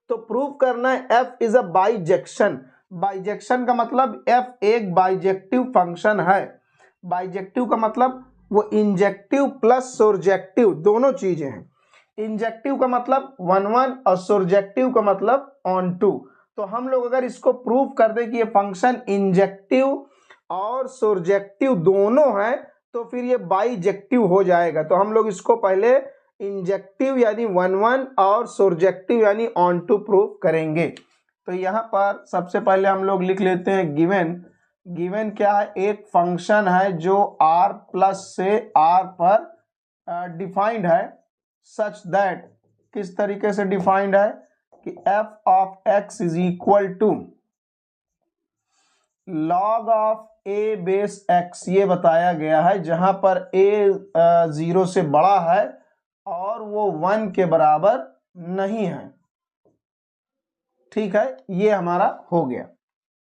[SPEAKER 1] तो प्रूव करना है f is a bijection. Bijection का मतलब f एक बाइजेक्टिव फंक्शन है। बाइजेक्टिव का मतलब वो इंजेक्टिव प्लस सोरजेक्टिव दोनों चीजें हैं। इंजेक्टिव का मतलब 1 1 और सोरजेक्टिव का मतलब ऑन 2। तो हम लोग अगर इसको प्रूव कर दें कि ये फंक्शन इंजेक्टिव और सोरजेक्टिव दोनों है तो फिर ये बाइजेक्टिव हो जाएगा। तो हम लोग इसको पहले इंजेक्टिव यानी 1 1 और सोरजेक्टिव यानी ऑन 2 प्रूव करेंगे। तो यहाँ पर सबसे पहले हम लोग लिख लेते हैं गिवन। गिवन क्या है, एक फंक्शन है जो r प्लस से r पर डिफाइंड है, सच दैट, किस तरीके से डिफाइंड है कि f of x is equal to log of a base x, ये बताया गया है, जहां पर a 0 से बड़ा है और वो 1 के बराबर नहीं है। ठीक है, ये हमारा हो गया।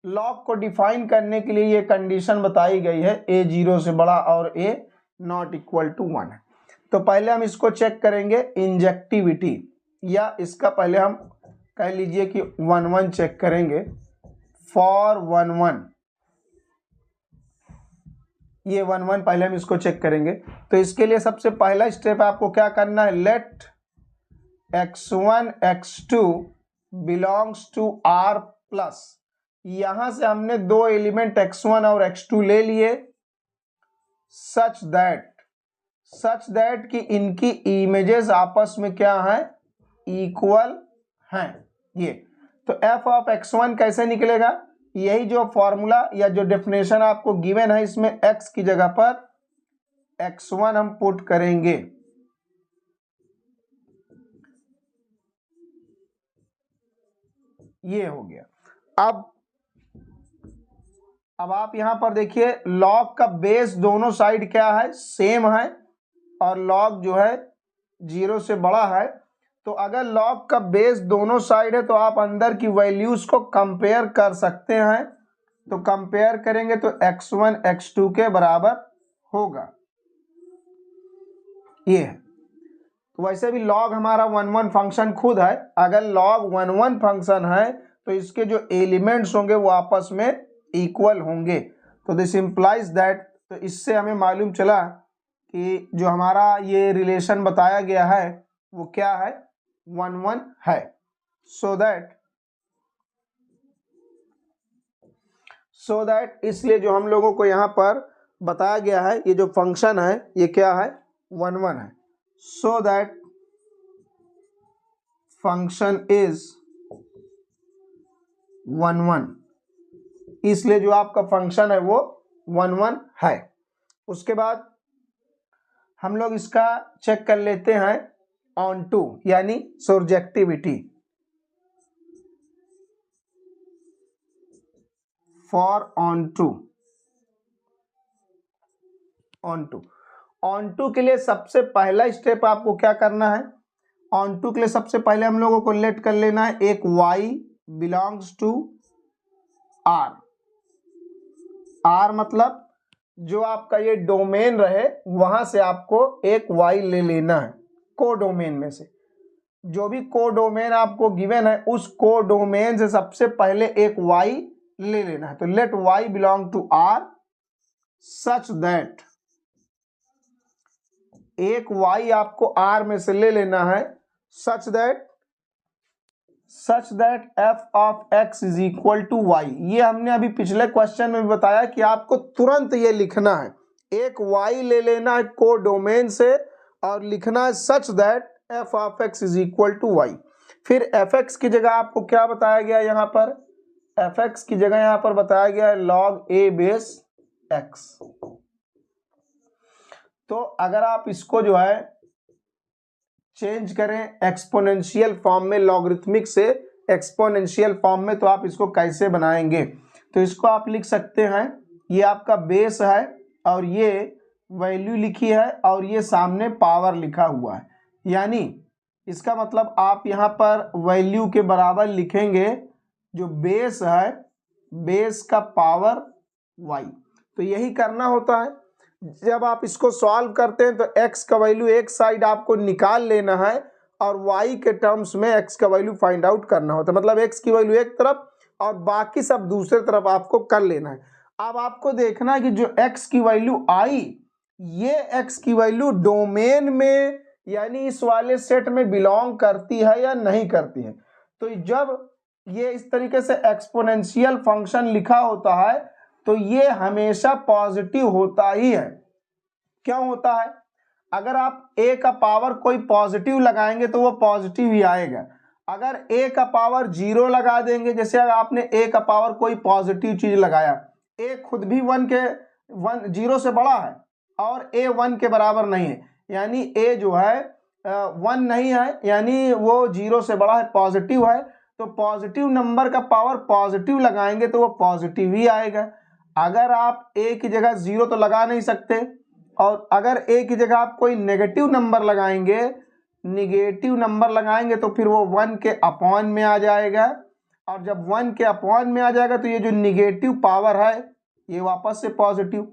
[SPEAKER 1] लॉग को डिफाइन करने के लिए ये कंडीशन बताई गई है, a 0 से बड़ा और a नॉट इक्वल टू 1 है। तो पहले हम इसको चेक करेंगे इंजेक्टिविटी, या इसका पहले हम कह लीजिए कि 1 1 चेक करेंगे। फॉर 1 1, ये 1 1 पहले हम इसको चेक करेंगे। तो इसके लिए सबसे पहला स्टेप आपको क्या करना है, let x1 x2 belongs to r plus. यहां से हमने दो एलिमेंट x1 और x2 ले लिए, सच दैट कि इनकी इमेजेस आपस में क्या है, इक्वल हैं। ये तो f ऑफ x1 कैसे निकलेगा, यही जो फॉर्मूला या जो डेफिनेशन आपको गिवन है, इसमें x की जगह पर x1 हम पुट करेंगे। ये हो गया। अब आप यहां पर देखिए लॉग का बेस दोनों साइड क्या है, सेम है, और लॉग जो है 0 से बड़ा है। तो अगर लॉग का बेस दोनों साइड है तो आप अंदर की वैल्यूज को कंपेयर कर सकते हैं। तो कंपेयर करेंगे तो x1 x2 के बराबर होगा, ये है। तो वैसे भी लॉग हमारा 1 1 फंक्शन खुद है, अगर लॉग 1 1 फंक्शन है तो इसके जो एलिमेंट्स होंगे वो आपस में इक्वल होंगे। तो दिस इंप्लाइज दैट, तो इससे हमें मालूम चला कि जो हमारा ये रिलेशन बताया गया है वो क्या है, 1 1 है। सो दैट इसलिए जो हम लोगों को यहाँ पर बताया गया है ये जो फंक्शन है ये क्या है, 1 1 है। सो दैट फंक्शन इज 1 1, इसलिए जो आपका फंक्शन है वो 1 1 है। उसके बाद हम लोग इसका चेक कर लेते हैं ऑन टू, यानी सर्जेक्टिविटी। फॉर ऑन टू के लिए सबसे पहला स्टेप आपको क्या करना है, ऑन टू के लिए सबसे पहले हम लोगों को लेट कर लेना है एक y belongs to r। r मतलब जो आपका ये डोमेन रहे वहां से आपको एक y ले लेना है, को डोमेन में से। जो भी को डोमेन आपको गिवन है उस को डोमेन से सबसे पहले एक y ले लेना है। तो let y belong to r such that, एक y आपको r में से ले लेना है, such that f of x is equal to y। ये हमने अभी पिछले क्वेश्चन में भी बताया कि आपको तुरंत ये लिखना है, एक y ले लेना है को डोमेन से और लिखना है such that f of x is equal to y। फिर fx की जगह आपको क्या बताया गया, यहाँ पर fx की जगह यहाँ पर बताया गया है log a बेस x। तो अगर आप इसको जो है चेंज करें एक्सपोनेंशियल फॉर्म में, लॉगरिथमिक से एक्सपोनेंशियल फॉर्म में, तो आप इसको कैसे बनाएंगे, तो इसको आप लिख सकते हैं ये आपका बेस है और ये वैल्यू लिखी है और ये सामने पावर लिखा हुआ है। यानी इसका मतलब आप यहाँ पर वैल्यू के बराबर लिखेंगे जो बेस है, बेस का पावर y। तो यही करना होता है। जब आप इसको सॉल्व करते हैं तो x का वैल्यू एक साइड आपको निकाल लेना है और y के टर्म्स में x का वैल्यू फाइंड आउट करना होता है। मतलब x की वैल्यू एक तरफ और बाकी सब दूसरे तरफ आपको कर लेना है। अब आपको देखना है कि जो x की वैल्यू आई, ये x की वैल्यू डोमेन में यानी इस वाले सेट में बिलोंग करती है या नहीं करती है। तो जब ये इस तरीके से एक्सपोनेंशियल फंक्शन लिखा होता है तो ये हमेशा पॉजिटिव होता ही है। क्यों होता है, अगर आप a का पावर कोई पॉजिटिव लगाएंगे तो वो पॉजिटिव ही आएगा। अगर a का पावर 0 लगा देंगे, जैसे अगर आपने a का पावर कोई पॉजिटिव चीज लगाया, a खुद भी 0 से बड़ा है और a 1 के बराबर नहीं है, यानी a जो है 1 नहीं है, यानी वो 0 से बड़ा है, पॉजिटिव है। तो पॉजिटिव नंबर का पावर पॉजिटिव लगाएंगे तो वो पॉजिटिव ही आएगा। अगर आप a की जगह 0 तो लगा नहीं सकते, और अगर a की जगह आप कोई नेगेटिव नंबर लगाएंगे, तो फिर वो 1 के अपॉन में आ जाएगा, और जब 1 के अपॉन में आ जाएगा तो ये जो निगेटिव पावर है ये वापस से पॉजिटिव।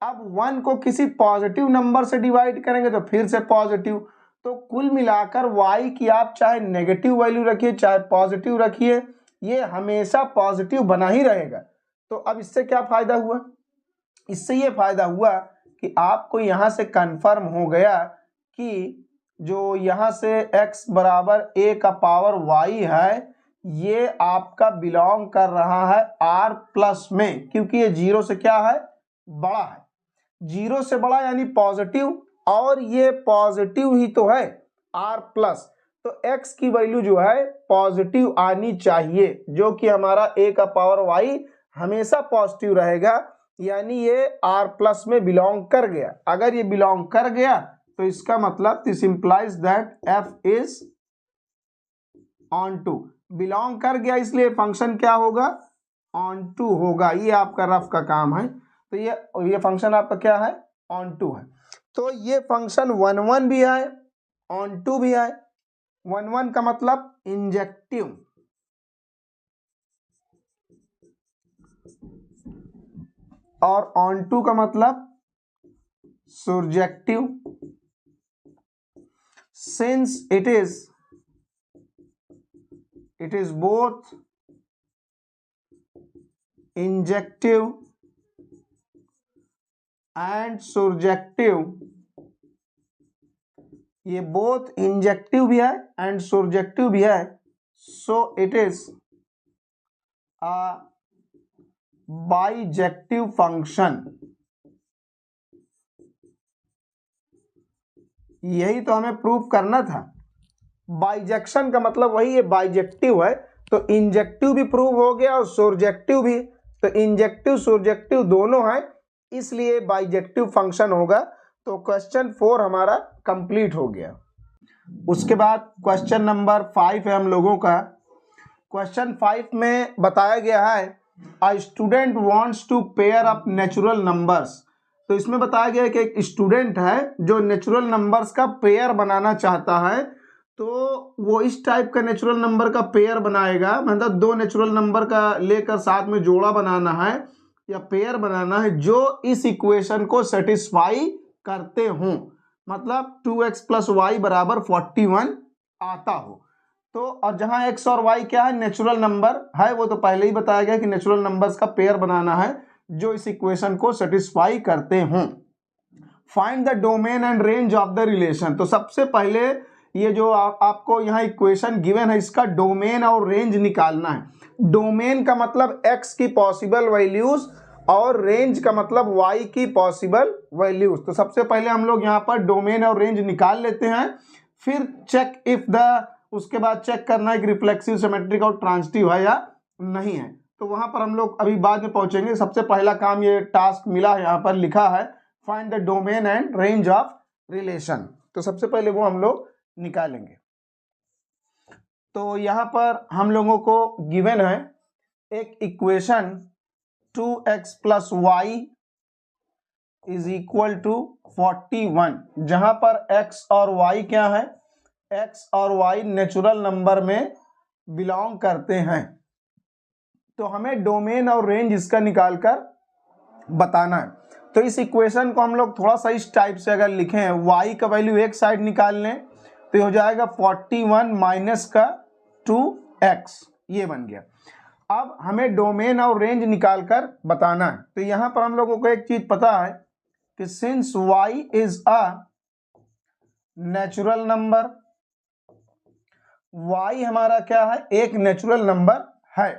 [SPEAKER 1] अब 1 को किसी पॉजिटिव नंबर से डिवाइड करेंगे तो फिर से पॉजिटिव। तो कुल मिलाकर y की आप चाहे नेगेटिव वैल्यू रखिए चाहे पॉजिटिव रखिए, ये हमेशा पॉजिटिव बना ही रहेगा। तो अब इससे क्या फायदा हुआ, इससे ये फायदा हुआ कि आपको यहाँ से कंफर्म हो गया कि जो यहाँ से x बराबर a का पावर y है ये आपका बिलोंग कर रहा है r प्लस में, क्योंकि ये 0 से क्या है, बड़ा है। 0 से बड़ा यानी पॉजिटिव, और ये पॉजिटिव ही तो है r प्लस। तो x की वैल्यू जो है पॉजिटिव आनी चाहिए, जो कि हमारा a का पावर y हमेशा पॉजिटिव रहेगा, यानी ये r प्लस में बिलोंग कर गया। अगर ये बिलोंग कर गया तो इसका मतलब this implies that f is onto. Belong कर गया, इसलिए फंक्शन क्या होगा, ऑन टू होगा। ये आपका रफ का काम है। तो ये फंक्शन आपका क्या है, ऑन टू है। तो ये फंक्शन 1 भी है, ऑन टू भी है। 1 का मतलब इंजेक्टिव, और ऑन टू का मतलब surjective. Since it is both injective and surjective, ये both injective भी है and surjective भी है, so it is a bijective function। यही तो हमें प्रूफ करना था। बाइजेक्शन का मतलब वही है, बाइजेक्टिव है, तो इंजेक्टिव भी प्रूव हो गया और सोरजेक्टिव भी। तो इंजेक्टिव सोरजेक्टिव दोनों है, इसलिए बाइजेक्टिव फंक्शन होगा। तो क्वेश्चन 4 हमारा कंप्लीट हो गया। उसके बाद क्वेश्चन नंबर 5 है हम लोगों का। क्वेश्चन 5 में बताया गया है a student wants to pair up natural numbers. तो इसमें बताया गया है कि एक स्टूडेंट है जो नेचुरल नंबर्स का पेयर बनाना चाहता है। तो वो इस टाइप का नेचुरल नंबर का पेयर बनाएगा, मतलब 2 नेचुरल नंबर का लेकर साथ में जोड़ा बनाना है या पेयर बनाना है जो इस इक्वेशन को सेटिस्फाई करते हों, मतलब 2x + y = 41 आता हो। तो और जहां x और y क्या है, नेचुरल नंबर है, वो तो पहले ही बताया गया कि नेचुरल नंबर्स का पेयर बनाना है जो इस इक्वेशन को सेटिस्फाई करते हों। Find the domain and range of the relation. तो सबसे पहले ये जो आपको यहाँ इक्वेशन गिवन है, इसका डोमेन और रेंज निकालना है। डोमेन का मतलब x की पॉसिबल वैल्यूज और रेंज का मतलब y की पॉसिबल वैल्यूज। तो सबसे पहले हम लोग यहाँ पर डोमेन और रेंज निकाल लेते हैं, फिर चेक इफ द, उसके बाद चेक करना है कि रिफ्लेक्सिव, सिमेट्रिक और ट्रांजिटिव है या नहीं है। तो वहां पर हम लोग अभी बाद में पहुंचेंगे। सबसे पहला काम, ये टास्क मिला है, यहाँ पर लिखा है find the domain and range of relation. तो सबसे पहले वो हम लोग निकालेंगे। तो यहाँ पर हम लोगों को गिवन है एक इक्वेशन 2x + y = 41, जहां पर x और y क्या है, x और y नेचुरल नंबर में बिलोंग करते हैं। तो हमें डोमेन और रेंज इसका निकालकर बताना है। तो इस इक्वेशन को हम लोग थोड़ा सा इस टाइप से अगर लिखें, y का वैल्यू एक साइड निकाल लें तो ये हो जाएगा 41 माइनस का 2x, ये बन गया। अब हमें डोमेन और रेंज निकालकर बताना है। तो यहां पर हम लोगों को एक चीज पता है कि since y is a natural number, y हमारा क्या है, एक नेचुरल नंबर है।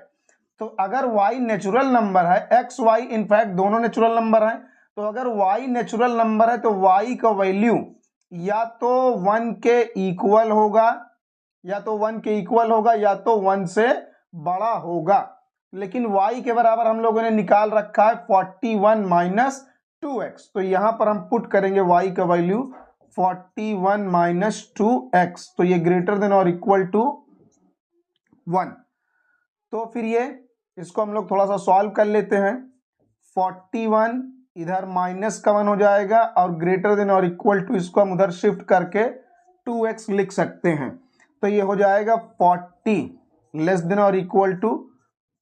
[SPEAKER 1] तो अगर y नेचुरल नंबर है, x y इनफैक्ट दोनों नेचुरल नंबर हैं, तो अगर y नेचुरल नंबर है तो y का वैल्यू या तो 1 के इक्वल होगा, या तो 1 के इक्वल होगा, या तो 1 से बड़ा होगा। लेकिन y के बराबर हम लोगों ने निकाल रखा है 41 माइनस 2x। तो यहां पर हम पुट करेंगे y का वैल्यू 41 माइनस 2x, तो ये ग्रेटर देन और इक्वल टू 1। तो फिर ये इसको हम लोग थोड़ा सा सॉल्व कर लेते हैं। 41 इधर माइनस का 1 हो जाएगा और ग्रेटर देन और इक्वल टू, इसको हम उधर शिफ्ट करके 2x लिख सकते हैं। तो ये हो जाएगा 40 लेस देन और इक्वल टू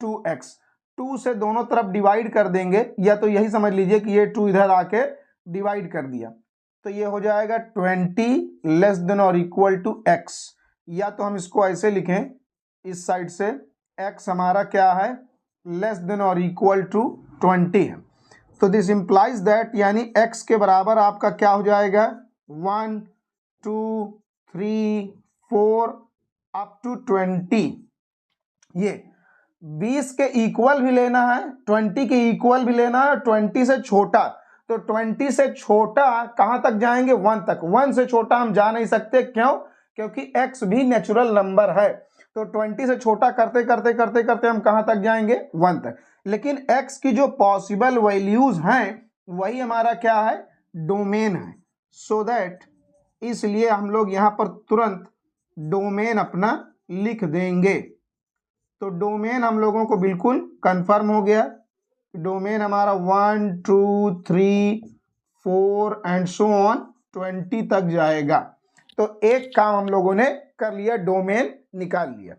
[SPEAKER 1] 2x। 2 से दोनों तरफ डिवाइड कर देंगे, या तो यही समझ लीजिए कि ये 2 इधर आके डिवाइड कर दिया, तो ये हो जाएगा 20 लेस देन और इक्वल टू x। या तो हम इसको ऐसे लिखें, इस साइड से x हमारा क्या है, लेस देन और इक्वल टू 20 है। तो दिस इंप्लाइज दैट, यानी x के बराबर आपका क्या हो जाएगा, 1 2 3 4 अप टू 20। ये 20 के इक्वल भी लेना है, 20 के इक्वल भी लेना है, 20 से छोटा। तो 20 से छोटा कहां तक जाएंगे, 1 तक। 1 से छोटा हम जा नहीं सकते, क्यों, क्योंकि x भी नेचुरल नंबर है। तो 20 से छोटा करते करते करते करते हम कहां तक जाएंगे, 1 तक। लेकिन x की जो पॉसिबल वैल्यूज हैं वही हमारा क्या है, डोमेन है। सो दैट, इसलिए हम लोग यहां पर तुरंत डोमेन अपना लिख देंगे। तो डोमेन हम लोगों को बिल्कुल कंफर्म हो गया। डोमेन हमारा 1 2 3 4 एंड सो ऑन 20 तक जाएगा। तो एक काम हम लोगों ने कर लिया, डोमेन निकाल लिया।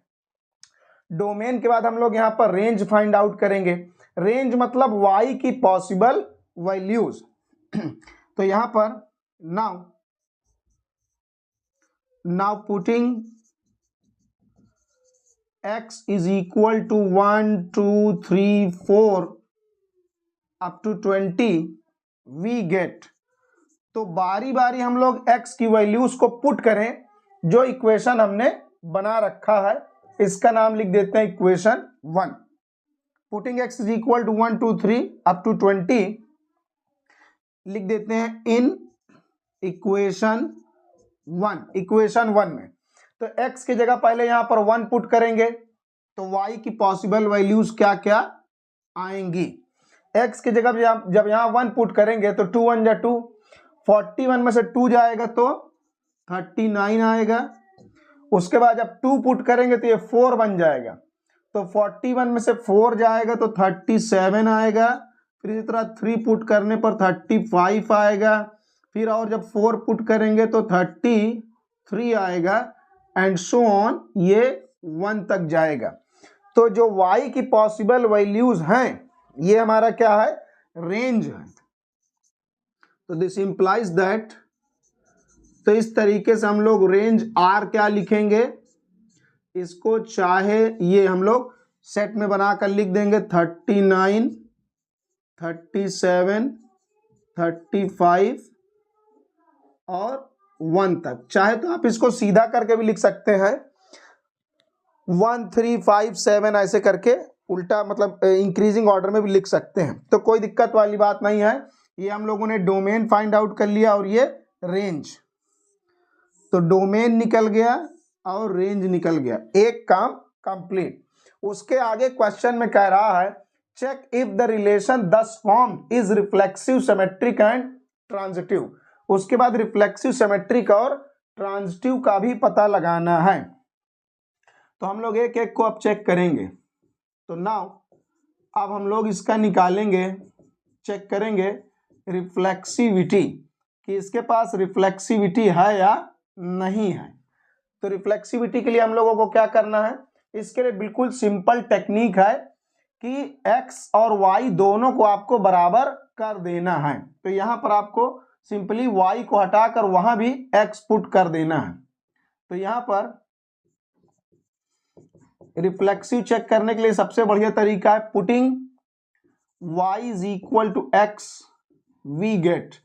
[SPEAKER 1] डोमेन के बाद हम लोग यहाँ पर रेंज फाइंड आउट करेंगे। रेंज मतलब y की पॉसिबल वैल्यूज। तो यहाँ पर now putting x is equal to 1 2 3 4 up to 20 we get. तो बारी बारी हम लोग x की वैल्यूज को पुट करें। जो इक्वेशन हमने बना रखा है इसका नाम लिख देते हैं equation 1। Putting x is equal to 1 2 3 up to 20 लिख देते हैं इन इक्वेशन 1। इक्वेशन 1 में तो x की जगह पहले यहां पर 1 पुट करेंगे तो y की पॉसिबल वैल्यूज क्या क्या आएंगी। x की जगह जब यहां 1 पुट करेंगे तो 2 1 जा 2, 41 में से 2 जाएगा तो 39 आएगा। उसके बाद जब 2 पुट करेंगे तो ये 4 बन जाएगा, तो 41 में से 4 जाएगा तो 37 आएगा। फिर इसी तरह 3 पुट करने पर 35 आएगा। फिर और जब 4 पुट करेंगे तो 33 आएगा एंड सो ऑन, ये 1 तक जाएगा। तो जो y की पॉसिबल वैल्यूज हैं ये हमारा क्या है, रेंज है। तो दिस इंप्लाइज दैट, तो इस तरीके से हम लोग रेंज r क्या लिखेंगे, इसको चाहे ये हम लोग सेट में बनाकर लिख देंगे 39 37 35 और 1 तक। चाहे तो आप इसको सीधा करके भी लिख सकते हैं 1 3 5 7 ऐसे करके, उल्टा मतलब इंक्रीजिंग ऑर्डर में भी लिख सकते हैं। तो कोई दिक्कत वाली बात नहीं है। ये हम लोगों ने डोमेन फाइंड आउट कर लिया और ये रेंज। तो डोमेन निकल गया और रेंज निकल गया, एक काम कंप्लीट। उसके आगे क्वेश्चन में कह रहा है चेक इफ द रिलेशन दस form is reflexive, symmetric and transitive. उसके बाद रिफ्लेक्सिव, सिमेट्रिक और ट्रांजिटिव का भी पता लगाना है। तो हम लोग एक एक को अब चेक करेंगे। तो नाउ अब हम लोग इसका निकालेंगे, चेक करेंगे रिफ्लेक्सिविटी कि इसके पास रिफ्लेक्सिविटी है या नहीं है। तो रिफ्लेक्सिविटी के लिए हम लोगों को क्या करना है, इसके लिए बिल्कुल सिंपल टेक्निक है कि x और y दोनों को आपको बराबर कर देना है। तो यहां पर आपको सिंपली y को हटाकर वहां भी x पुट कर देना है। तो यहां पर रिफ्लेक्सिव चेक करने के लिए सबसे बढ़िया तरीका है putting y is equal to x we get.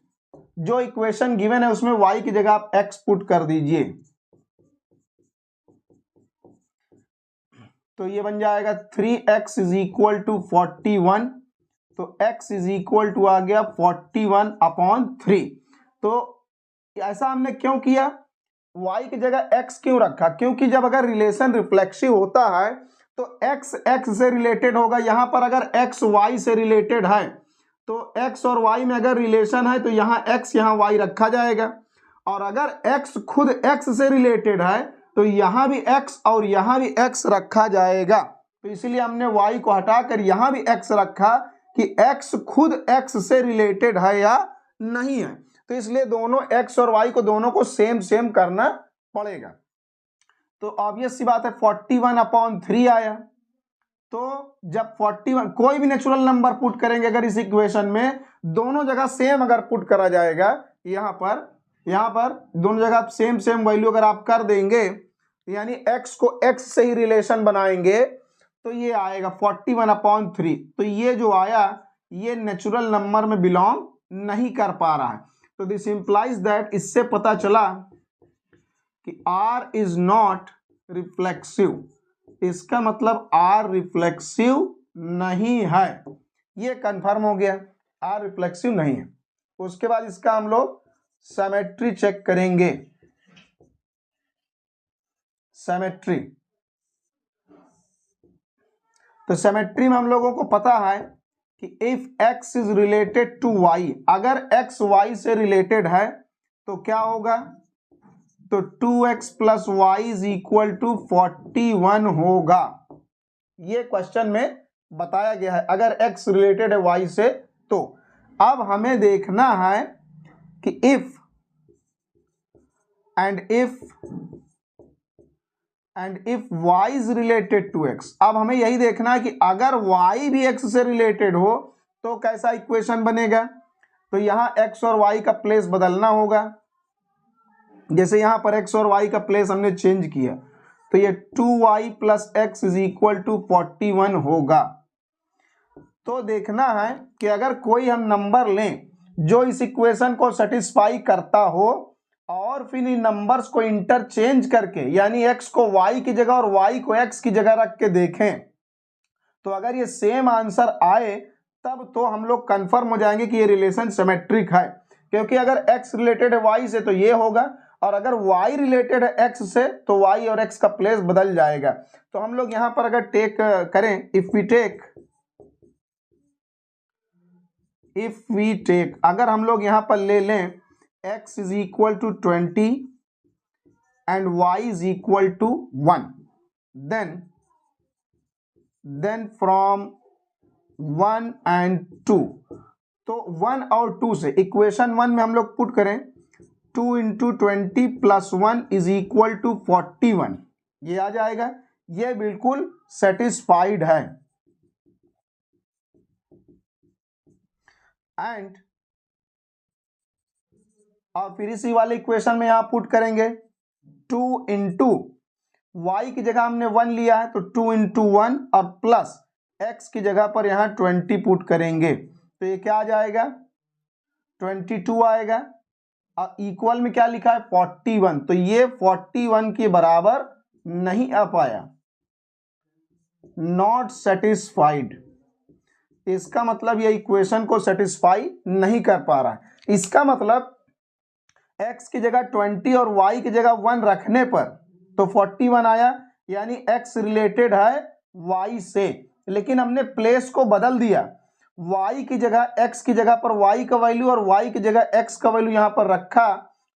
[SPEAKER 1] जो इक्वेशन गिवन है उसमें y की जगह आप x पुट कर दीजिए। तो ये बन जाएगा 3x इज इक्वल टू 41। तो x इज इक्वल टू आ गया 41/3। तो ऐसा हमने क्यों किया, y की जगह x क्यों रखा, क्योंकि जब अगर रिलेशन रिफ्लेक्सिव होता है तो x x से रिलेटेड होगा। यहां पर अगर x y से रिलेटेड है तो x और y में अगर रिलेशन है तो यहां x यहां y रखा जाएगा। और अगर x खुद x से रिलेटेड है तो यहां भी x और यहां भी x रखा जाएगा। तो इसीलिए हमने y को हटाकर यहां भी x रखा कि x खुद x से रिलेटेड है या नहीं है। तो इसलिए दोनों x और y को दोनों को सेम सेम करना पड़ेगा। तो ऑब्वियस सी बात है 41/3 आया। तो जब 41 कोई भी नेचुरल नंबर पुट करेंगे अगर इस इक्वेशन में, दोनों जगह सेम अगर पुट करा जाएगा, यहां पर दोनों जगह सेम सेम वैल्यू अगर आप कर देंगे, यानी x को x से ही रिलेशन बनाएंगे, तो ये आएगा 41/3। तो ये जो आया ये नेचुरल नंबर में बिलोंग नहीं कर पा रहा है। तो दिस इंप्लाइज दैट, इससे पता चला कि r इज नॉट रिफ्लेक्सिव। इसका मतलब r रिफ्लेक्सिव नहीं है, ये कंफर्म हो गया, r रिफ्लेक्सिव नहीं है। उसके बाद इसका हम लोग सिमेट्री चेक करेंगे। सिमेट्री, तो सिमेट्री में हम लोगों को पता है कि if x is related to y, अगर x y से रिलेटेड है तो क्या होगा, तो 2x + y is equal to 41 होगा। ये क्वेश्चन में बताया गया है अगर x रिलेटेड है y से। तो अब हमें देखना है कि if y is related to x। अब हमें यही देखना है कि अगर y भी x से रिलेटेड हो तो कैसा इक्वेशन बनेगा। तो यहां x और y का प्लेस बदलना होगा। जैसे यहां पर x और y का प्लेस हमने चेंज किया तो ये 2y plus x is equal to 41 होगा। तो देखना है कि अगर कोई हम नंबर लें जो इस इक्वेशन को सेटिस्फाई करता हो और फिर इन नंबर्स को इंटरचेंज करके यानी x को y की जगह और y को x की जगह रख के देखें तो अगर ये सेम आंसर आए तब तो हम लोग कंफर्म हो जाएंगे कि ये रिलेशन सिमेट्रिक है। क्योंकि अगर x रिलेटेड है y से तो ये होगा और अगर y रिलेटेड है x से तो y और x का प्लेस बदल जाएगा। तो हम लोग यहां पर अगर टेक करें इफ वी टेक अगर हम लोग यहां पर ले लें x is equal to 20 and y is equal to 1 then from 1 and 2 तो 1 और 2 से इक्वेशन 1 में हम लोग पुट करें 2 into 20 plus 1 is equal to 41 ये आ जाएगा। ये बिल्कुल सेटिस्फाइड है। एंड और फिर इसी वाले इक्वेशन में यहां पुट करेंगे 2 इंटू वाई की जगह हमने 1 लिया है तो 2 इंटू 1 और प्लस x की जगह पर यहां 20 पुट करेंगे तो ये क्या आ जाएगा 22 आएगा और इक्वल में क्या लिखा है 41 तो ये 41 के बराबर नहीं आ पाया, नॉट सेटिस्फाइड। इसका मतलब ये इक्वेशन को सेटिस्फाई नहीं कर पा रहा है। इसका मतलब x की जगह 20 और y की जगह 1 रखने पर तो 41 आया यानी x रिलेटेड है y से, लेकिन हमने प्लेस को बदल दिया y की जगह x की जगह पर y का वैल्यू और y की जगह x का वैल्यू यहां पर रखा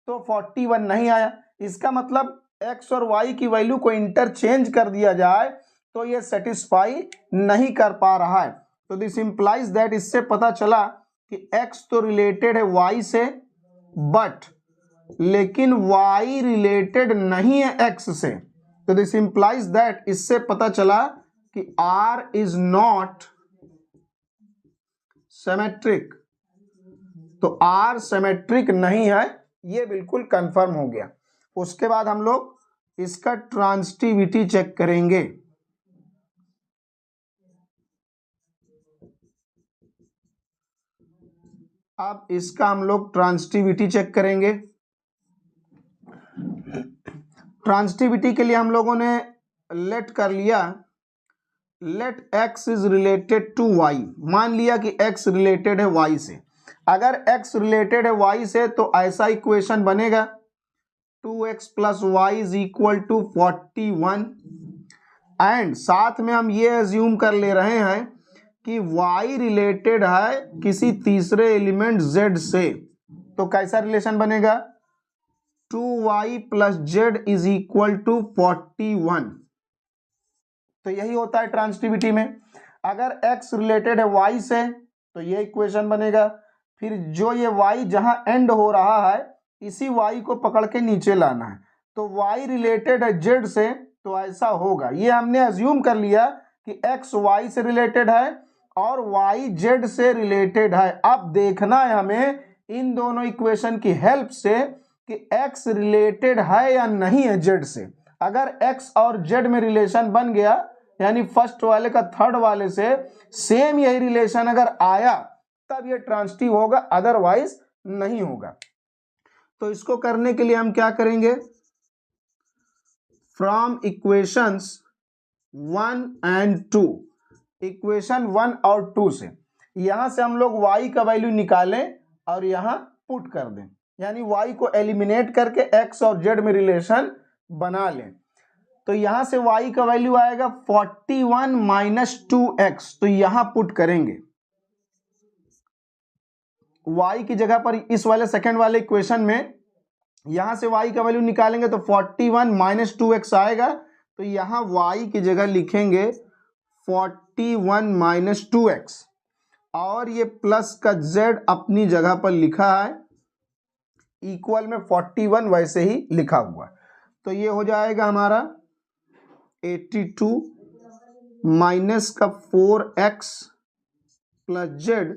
[SPEAKER 1] तो 41 नहीं आया। इसका मतलब x और y की वैल्यू को इंटरचेंज कर दिया जाए तो ये सेटिस्फाई नहीं कर पा रहा है। तो दिस इंप्लाइज दैट इससे पता चला कि x तो रिलेटेड है y से बट लेकिन y रिलेटेड नहीं है x से। तो दिस इंप्लाइज दैट इससे पता चला कि r इज नॉट सिमेट्रिक। तो r सिमेट्रिक नहीं है, ये बिल्कुल कंफर्म हो गया। उसके बाद हम लोग इसका ट्रांजिटिविटी चेक करेंगे। अब इसका हम लोग ट्रांजिटिविटी चेक करेंगे। ट्रांजिटिविटी के लिए हम लोगों ने लेट कर लिया let x is related to y। मान लिया कि x रिलेटेड है y से। अगर x रिलेटेड है y से तो ऐसा इक्वेशन बनेगा 2x plus y is equal to 41 and साथ में हम ये एज्यूम कर ले रहे हैं कि y रिलेटेड है किसी तीसरे एलिमेंट z से। तो कैसा रिलेशन बनेगा 2y plus z is equal to 41। तो यही होता है ट्रांजिटिविटी में। अगर x रिलेटेड है y से तो ये इक्वेशन बनेगा। फिर जो ये y जहां एंड हो रहा है इसी y को पकड़ के नीचे लाना है। तो y रिलेटेड है z से तो ऐसा होगा। ये हमने अज्यूम कर लिया कि x y से रिलेटेड है और y z से रिलेटेड है। अब देखना है हमें इन दोनों इक्वेशन की हेल्प से कि x रिलेटेड है या नहीं है z से। अगर x और z में रिलेशन बन गया यानी फर्स्ट वाले का थर्ड वाले से सेम यही रिलेशन अगर आया तब ये ट्रांजिटिव होगा, अदरवाइज नहीं होगा। तो इसको करने के लिए हम क्या करेंगे फ्रॉम इक्वेशंस 1 एंड 2, इक्वेशन 1 और 2 से यहां से हम लोग y का वैल्यू निकालें और यहां पुट कर दें, यानी y को एलिमिनेट करके x और z में रिलेशन बना लें। तो यहां से y का वैल्यू आएगा 41 माइनस 2x। तो यहां पुट करेंगे y की जगह पर इस वाले सेकंड वाले इक्वेशन में यहां से y का वैल्यू निकालेंगे तो 41 माइनस 2x आएगा। तो यहां y की जगह लिखेंगे 41 माइनस 2x, और ये प्लस का z अपनी जगह पर लिखा है, इक्वल में 41 वैसे ही लिखा हुआ है। तो ये हो जाएगा हमारा 82 माइनस का 4x plus z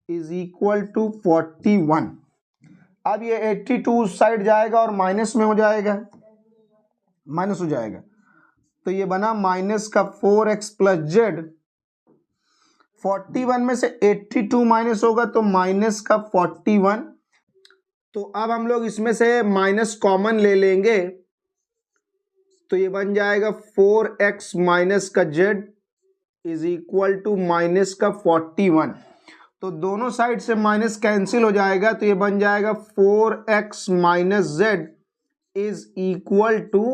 [SPEAKER 1] is equal to 41। अब ये 82 उस साइड जाएगा और माइनस में हो जाएगा, माइनस हो जाएगा, तो ये बना माइनस का 4x प्लस z। 41 में से 82 माइनस होगा तो माइनस का 41। तो अब हम लोग इसमें से माइनस कॉमन ले लेंगे, तो ये बन जाएगा 4x माइनस का z is equal to minus का 41। तो दोनों साइड से माइनस कैंसिल हो जाएगा, तो ये बन जाएगा 4x minus z is equal to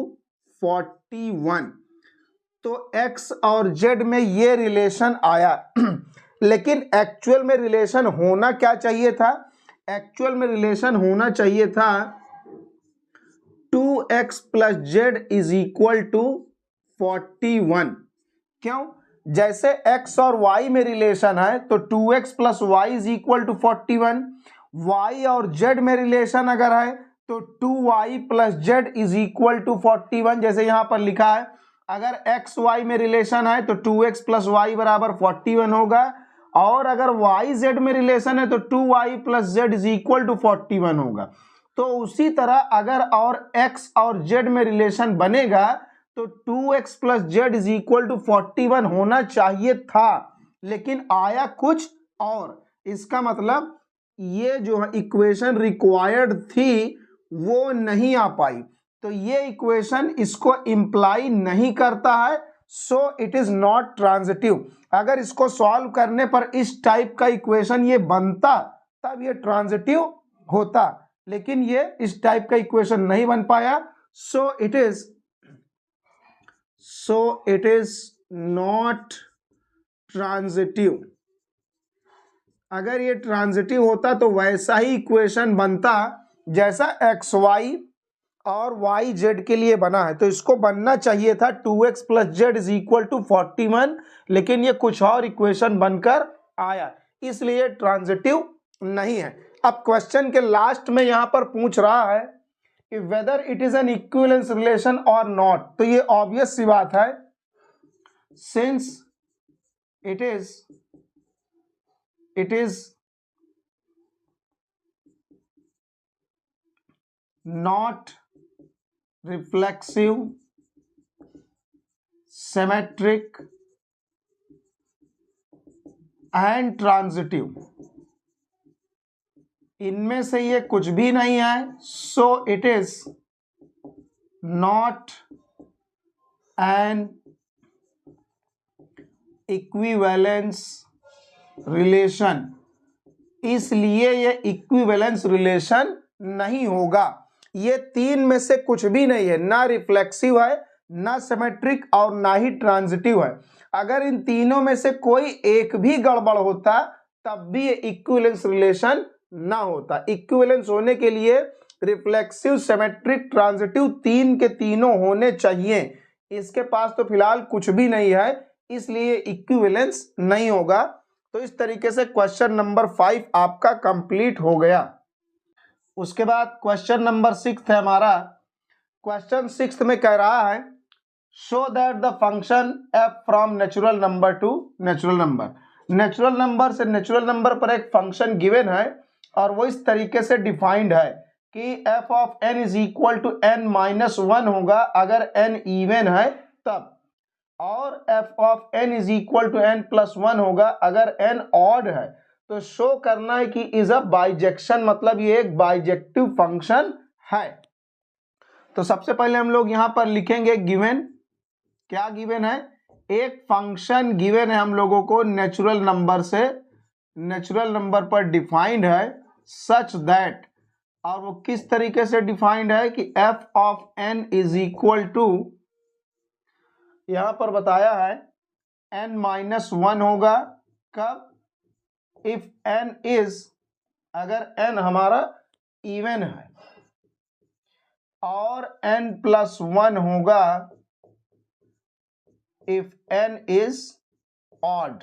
[SPEAKER 1] 41। तो x और z में ये रिलेशन आया लेकिन एक्चुअल में रिलेशन होना क्या चाहिए था? एक्चुअल में रिलेशन होना चाहिए था 2x plus z is equal to 41। क्यों? जैसे x और y में रिलेशन है तो 2x plus y is equal to 41, y और z में रिलेशन अगर है तो 2y plus z is equal to 41। जैसे यहाँ पर लिखा है, अगर x y में रिलेशन है तो 2x प्लस वाई बराबर 41 होगा, और अगर y z में रिलेशन है तो 2y plus z is equal to 41 होगा। तो उसी तरह अगर और x और z में रिलेशन बनेगा तो 2x plus z is equal to 41 होना चाहिए था, लेकिन आया कुछ और। इसका मतलब ये जो इक्वेशन रिक्वायर्ड थी वो नहीं आ पाई, तो ये इक्वेशन इसको इंप्लाई नहीं करता है, so it is not transitive. अगर इसको सॉल्व करने पर इस टाइप का इक्वेशन ये बनता तब ये ट्रांजिटिव होता, लेकिन ये इस टाइप का इक्वेशन नहीं बन पाया, so it is not transitive. अगर ये ट्रांजिटिव होता तो वैसा ही इक्वेशन बनता जैसा एक्स वाई और वाई जेड के लिए बना है। तो इसको बनना चाहिए था 2x plus z is equal to 41, लेकिन ये कुछ और इक्वेशन बनकर आया, इसलिए ट्रांजिटिव नहीं है। अब क्वेश्चन के लास्ट में यहां पर पूछ रहा है कि whether it is an equivalence relation और नॉट। तो ये ऑब्वियस सी बात है, since it is not reflexive, symmetric and transitive, इनमें से ये कुछ भी नहीं है, so it is not an equivalence relation, इसलिए ये इक्विवेलेंस रिलेशन नहीं होगा। ये तीन में से कुछ भी नहीं है, ना रिफ्लेक्सिव है, ना सिमेट्रिक और ना ही ट्रांजिटिव है। अगर इन तीनों में से कोई एक भी गड़बड़ होता तब भी ये इक्विवेलेंस रिलेशन ना होता। इक्विवेलेंस होने के लिए रिफ्लेक्सिव, सिमेट्रिक, ट्रांजिटिव तीन के तीनों होने चाहिए। इसके पास तो फिलहाल कुछ भी नहीं है, इसलिए इक्विवेलेंस नहीं होगा। तो इस तरीके से क्वेश्चन नंबर 5 आपका कंप्लीट हो गया। उसके बाद क्वेश्चन नंबर 6 है हमारा। क्वेश्चन 6 में कह रहा है show that the function F from natural number two natural number. Natural number से नेचुरल नंबर पर एक फंक्शन गिवन है और वो इस तरीके से डिफाइंड है कि f of n is equal to n minus 1 होगा अगर एन इवन है तब, और f of n is equal to n plus 1 होगा अगर एन ऑड है। तो शो करना है कि इज अ बाइजेक्शन, मतलब ये एक बाइजेक्टिव फंक्शन है। तो सबसे पहले हम लोग यहां पर लिखेंगे गिवन। क्या गिवन है? एक फंक्शन गिवन है हम लोगों को नेचुरल नंबर से, नेचुरल नंबर पर डिफाइंड है सच दैट, और वो किस तरीके से डिफाइंड है कि f of n is equal to, यहां पर बताया है एन माइनस 1 होगा कब? इफ एन इज, अगर एन हमारा इवन है, और एन प्लस 1 होगा इफ एन इज ऑड,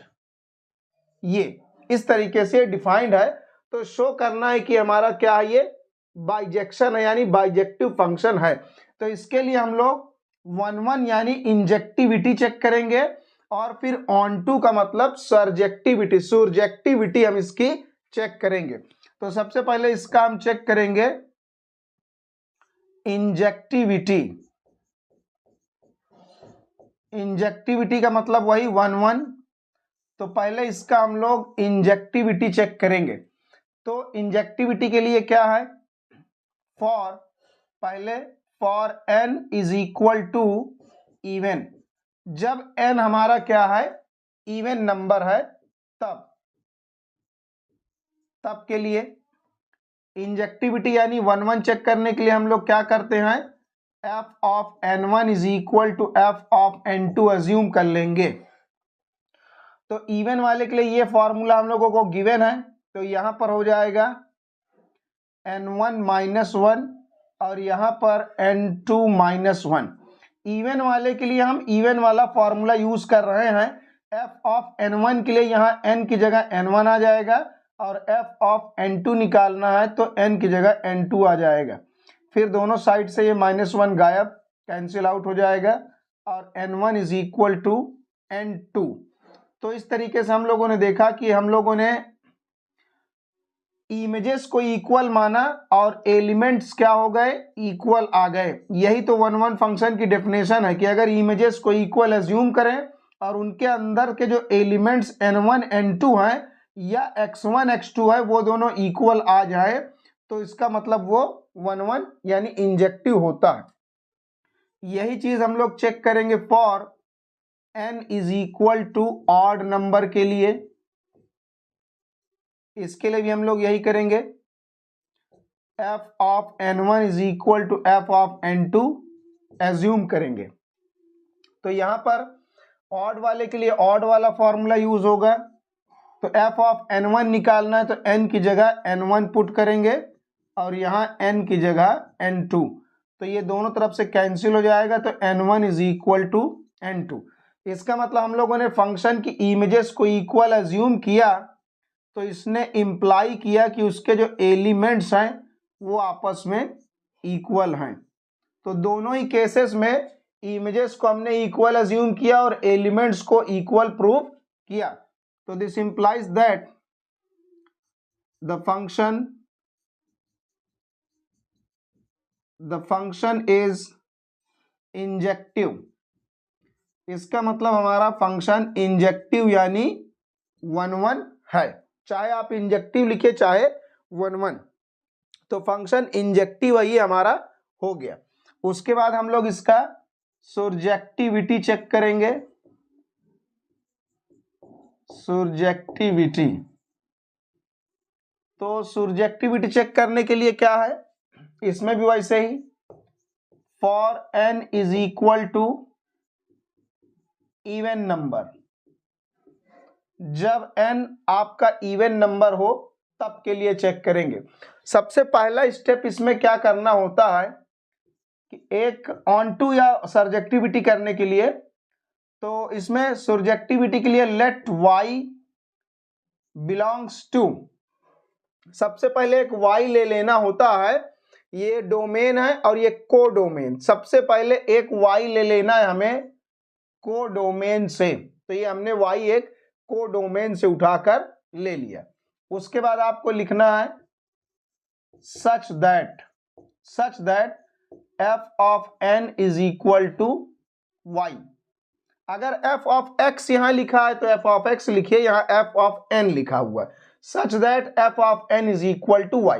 [SPEAKER 1] ये इस तरीके से डिफाइंड है। तो शो करना है कि हमारा क्या है, ये बाइजेक्शन है यानी बाइजेक्टिव फंक्शन है। तो इसके लिए हम लोग 1 यानी इंजेक्टिविटी चेक करेंगे और फिर ऑन टू का मतलब सर्जेक्टिविटी, सुरजेक्टिविटी हम इसकी चेक करेंगे। तो सबसे पहले इसका हम चेक करेंगे इंजेक्टिविटी। इंजेक्टिविटी का मतलब वही 1 तो पहले इसका हम लोग इंजेक्टिविटी चेक करेंगे। तो इंजेक्टिविटी के लिए क्या है, फॉर, पहले for n is equal to even, जब n हमारा क्या है, इवन नंबर है, तब के लिए इंजेक्टिविटी यानी 1 चेक करने के लिए हम लोग क्या करते हैं, f of n1 is equal to f of n2 assume कर लेंगे। तो इवन वाले के लिए ये फॉर्मूला हम लोगों को गिवन है, तो यहां पर हो जाएगा n1 -1 और यहां पर n2 -1। इवन वाले के लिए हम इवन वाला फॉर्मूला यूज कर रहे हैं। f ऑफ n1 के लिए यहाँ n की जगह n1 आ जाएगा और f ऑफ n2 निकालना है तो n की जगह n2 आ जाएगा। फिर दोनों साइड से ये -1 गायब, कैंसिल आउट हो जाएगा और n1 is equal to n2। तो इस तरीके से हम लोगों ने देखा कि हम लोगों ने इमेजेस को इक्वल माना और एलिमेंट्स क्या हो गए, इक्वल आ गए। यही तो 1 फंक्शन की डेफिनेशन है कि अगर इमेजेस को इक्वल एज्यूम करें और उनके अंदर के जो एलिमेंट्स n1 n2 हैं या x1 x2 है वो दोनों इक्वल आ जाए तो इसका मतलब वो 1 यानी इंजेक्टिव होता है। यही चीज हम लोग चेक करेंगे for n is equal to odd number के लिए। इसके लिए भी हम लोग यही करेंगे, f of n1 is equal to f of n2 assume करेंगे। तो यहां पर ऑड वाले के लिए ऑड वाला फॉर्मूला यूज होगा। तो f ऑफ n1 निकालना है तो n की जगह n1 पुट करेंगे और यहाँ n की जगह n2। तो ये दोनों तरफ से कैंसिल हो जाएगा तो n1 is equal to n2। इसका मतलब हम लोगों ने फंक्शन की इमेजेस को इक्वल एज्यूम किया तो इसने इम्प्लाई किया कि उसके जो एलिमेंट्स हैं वो आपस में इक्वल हैं। तो दोनों ही केसेस में इमेजेस को हमने इक्वल एज्यूम किया और एलिमेंट्स को इक्वल प्रूव किया। तो this implies that the function is injective. इसका मतलब हमारा फंक्शन इंजेक्टिव यानी 1 है, चाहे आप इंजेक्टिव लिखे चाहे 1। तो फंक्शन इंजेक्टिव ये हमारा हो गया। उसके बाद हम लोग इसका सुरजेक्टिविटी चेक करेंगे। सुरजेक्टिविटी, तो सुरजेक्टिविटी चेक करने के लिए क्या है, इसमें भी वैसे ही for n is equal to even number, जब n आपका इवन नंबर हो तब के लिए चेक करेंगे। सबसे पहला स्टेप इसमें क्या करना होता है कि एक ऑन टू या सर्जेक्टिविटी करने के लिए, तो इसमें सर्जेक्टिविटी के लिए लेट y बिलोंग्स टू, सबसे पहले एक y ले लेना होता है। ये डोमेन है और ये को डोमेन, सबसे पहले एक y ले लेना है हमें को डोमेन से। तो ये हमने y एक को डोमेन से उठाकर ले लिया। उसके बाद आपको लिखना है such that f of n is equal to y। अगर f ऑफ x यहां लिखा है तो f ऑफ x लिखिए, यहां f ऑफ n लिखा हुआ है। Such that f of n is equal to y।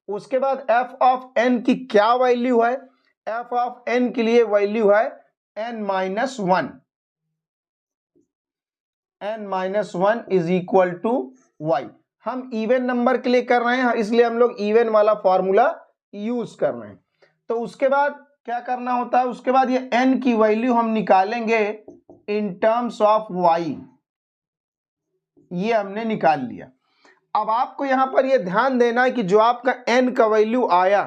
[SPEAKER 1] उसके बाद f ऑफ n की क्या वैल्यू है, f ऑफ n के लिए वैल्यू है n-1, n-1 is equal to y। हम इवन नंबर के लिए कर रहे हैं इसलिए हम लोग इवन वाला फॉर्मूला यूज कर रहे हैं। तो उसके बाद क्या करना होता है, उसके बाद ये n की वैल्यू हम निकालेंगे इन टर्म्स ऑफ y। ये हमने निकाल लिया। अब आपको यहां पर ये ध्यान देना है कि जो आपका n का वैल्यू आया,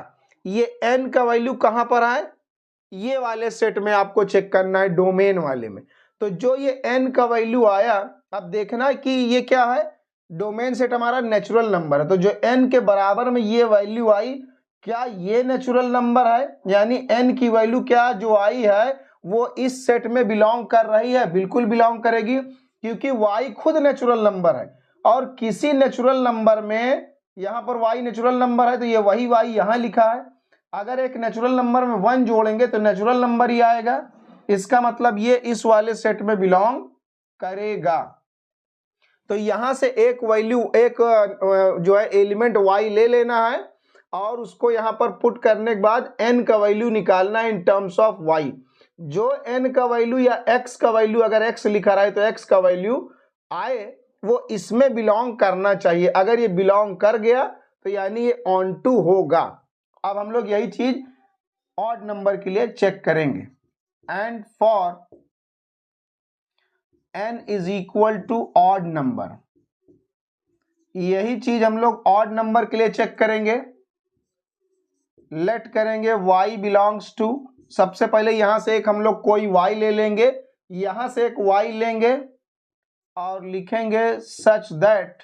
[SPEAKER 1] ये n का वैल्यू कहां पर आए, ये वाले सेट में आपको चेक करना है, डोमेन वाले में। तो जो ये n का वैल्यू आया अब देखना कि ये क्या है, डोमेन सेट हमारा नेचुरल नंबर है, तो जो n के बराबर में ये वैल्यू आई, क्या ये नेचुरल नंबर है, यानी n की वैल्यू क्या जो आई है वो इस सेट में बिलोंग कर रही है, बिल्कुल बिलोंग करेगी, क्योंकि y खुद नेचुरल नंबर है और किसी नेचुरल नंबर में यहाँ पर y नेचुरल नंबर है तो ये वही y यहाँ लिखा है। अगर एक नेचुरल नंबर में 1 जोड़ेंगे तो नेचुरल नंबर ही आएगा, इसका मतलब ये इस वाले सेट में बिलोंग करेगा। तो यहां से एक वैल्यू, एक जो है एलिमेंट y ले लेना है और उसको यहां पर पुट करने के बाद n का वैल्यू निकालना है इन टर्म्स ऑफ y। जो n का वैल्यू या x का वैल्यू, अगर x लिखा रहा है तो x का वैल्यू आए वो इसमें बिलोंग करना चाहिए। अगर ये बिलोंग कर गया तो यानी ये ऑन टू होगा। अब हम लोग यही चीज ऑड नंबर के लिए चेक करेंगे, and for n is equal to odd number, यही चीज हम लोग ऑड नंबर के लिए चेक करेंगे। लेट करेंगे y बिलोंग्स टू, सबसे पहले यहां से एक हम लोग कोई y ले लेंगे, यहां से एक y लेंगे और लिखेंगे such that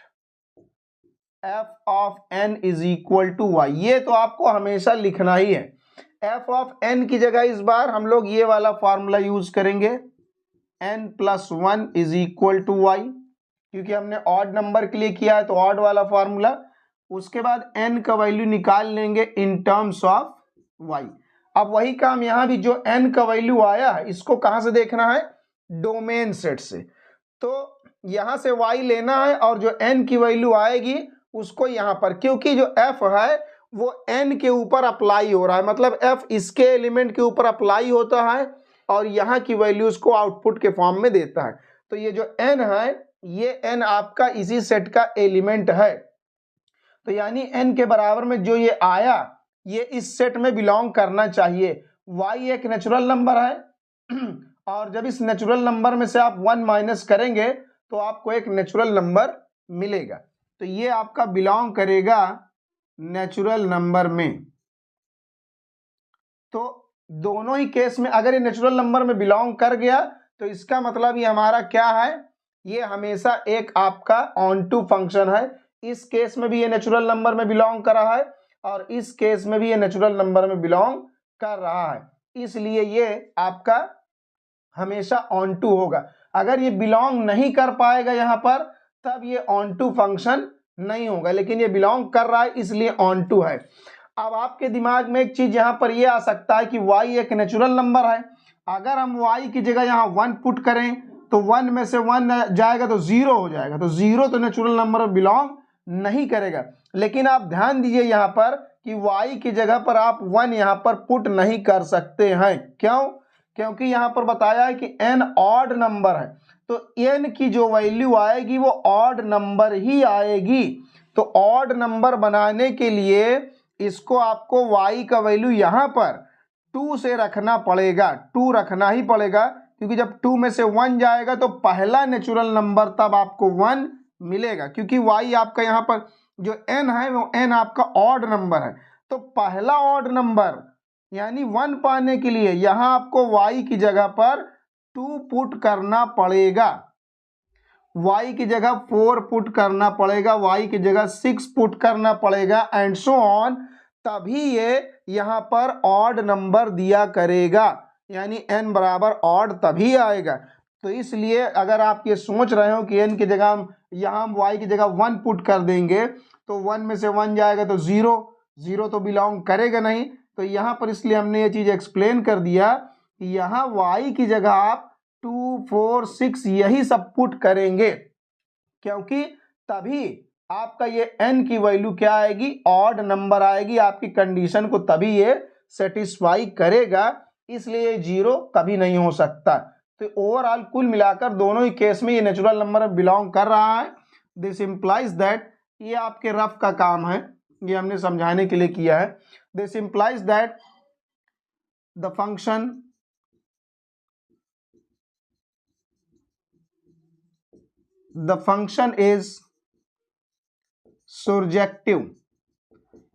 [SPEAKER 1] f of n is equal to y। ये तो आपको हमेशा लिखना ही है। f ऑफ n की जगह इस बार हम लोग ये वाला फॉर्मूला यूज करेंगे, n plus 1 is equal to y, क्योंकि हमने ऑड नंबर के लिए किया है तो ऑड वाला फॉर्मूला। उसके बाद n का वैल्यू निकाल लेंगे इन टर्म्स ऑफ y। अब वही काम यहाँ भी, जो n का वैल्यू आया है इसको कहाँ से देखना है, डोमेन सेट से। तो यहाँ से y लेना है और जो n की वैल्यू आएगी उसको यहाँ पर, क्योंकि जो f है वो n के ऊपर अप्लाई हो रहा है, मतलब f इसके एलिमेंट के ऊपर अप्लाई होता है और यहाँ की वैल्यूज को आउटपुट के फॉर्म में देता है। तो ये जो n है ये n आपका इसी सेट का एलिमेंट है, तो यानी n के बराबर में जो ये आया ये इस सेट में बिलोंग करना चाहिए। y एक नेचुरल नंबर है और जब इस नेचुरल नंबर में से आप 1 माइनस करेंगे तो आपको एक नेचुरल नंबर मिलेगा, तो ये आपका बिलोंग करेगा नेचुरल नंबर में। तो दोनों ही केस में अगर ये नेचुरल नंबर में बिलोंग कर गया तो इसका मतलब ये हमारा क्या है, ये हमेशा एक आपका ऑन टू फंक्शन है। इस केस में भी ये नेचुरल नंबर में बिलोंग कर रहा है और इस केस में भी ये नेचुरल नंबर में बिलोंग कर रहा है, इसलिए ये आपका हमेशा ऑन टू होगा। अगर ये बिलोंग नहीं कर पाएगा यहाँ पर तब ये ऑन टू फंक्शन नहीं होगा, लेकिन ये बिलोंग कर रहा है इसलिए ऑन टू है। अब आपके दिमाग में एक चीज यहाँ पर ये आ सकता है कि y एक नेचुरल नंबर है, अगर हम y की जगह यहाँ 1 पुट करें तो 1 में से 1 जाएगा तो 0 हो जाएगा, तो 0 तो नेचुरल नंबर में बिलोंग नहीं करेगा। लेकिन आप ध्यान दीजिए यहाँ पर कि y की जगह पर आप 1 यहाँ पर पुट नहीं कर सकते हैं, क्यों, क्योंकि यहाँ पर बताया है कि n ऑड नंबर है, तो n की जो वैल्यू आएगी वो ऑड नंबर ही आएगी। तो ऑड नंबर बनाने के लिए इसको आपको y का वैल्यू यहाँ पर 2 से रखना पड़ेगा, 2 रखना ही पड़ेगा, क्योंकि जब 2 में से 1 जाएगा तो पहला नेचुरल नंबर तब आपको 1 मिलेगा, क्योंकि y आपका यहाँ पर जो n है वो n आपका ऑड नंबर है। तो पहला ऑड नंबर यानी 1 पाने के लिए यहाँ आपको y की जगह पर 2 पुट करना पड़ेगा, y की जगह 4 पुट करना पड़ेगा, y की जगह 6 पुट करना पड़ेगा एंड सो ऑन, तभी ये यहाँ पर ऑड नंबर दिया करेगा, यानी n बराबर ऑड तभी आएगा। तो इसलिए अगर आप ये सोच रहे हो कि n की जगह हम यहाँ y की जगह 1 पुट कर देंगे तो 1 में से 1 जाएगा तो 0, 0 तो बिलोंग करेगा नहीं, तो यहाँ पर इसलिए हमने ये चीज़ एक्सप्लेन कर दिया कि यहाँ y की जगह आप 2, 4, 6 यही सब पुट करेंगे, क्योंकि तभी आपका ये n की वैल्यू क्या आएगी, ऑड नंबर आएगी, आपकी कंडीशन को तभी ये सेटिस्फाई करेगा, इसलिए 0 कभी नहीं हो सकता। तो ओवरऑल कुल मिलाकर दोनों ही केस में ये नेचुरल नंबर में बिलोंग कर रहा है। दिस इम्प्लाइज दैट, ये आपके रफ का काम है, ये हमने समझाने के लिए किया है। This implies that the function is surjective।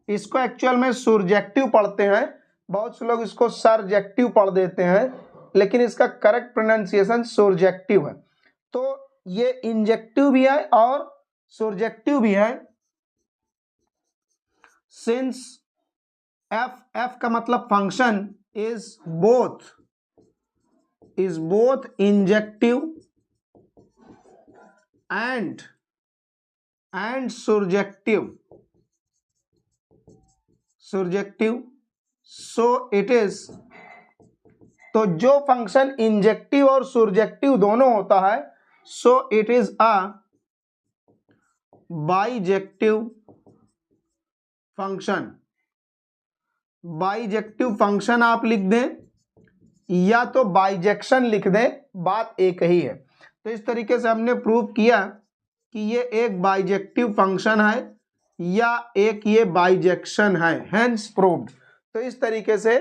[SPEAKER 1] इसको एक्चुअल में surjective पढ़ते हैं, बहुत से लोग इसको surjective पढ़ देते हैं, लेकिन इसका करेक्ट प्रोनाउंसिएशन surjective है। तो ये इंजेक्टिव भी है और surjective भी है। सिंस एफ का मतलब function is both injective and surjective, so it is, तो जो फंक्शन इंजेक्टिव और surjective दोनों होता है, so it is a bijective function. Bijective function आप लिख दें या तो बाइजेक्शन लिख दें, बात एक ही है। तो इस तरीके से हमने प्रूव किया कि ये एक बाइजेक्टिव फंक्शन है या एक ये बाइजेक्शन है, हेंस प्रूव्ड। तो इस तरीके से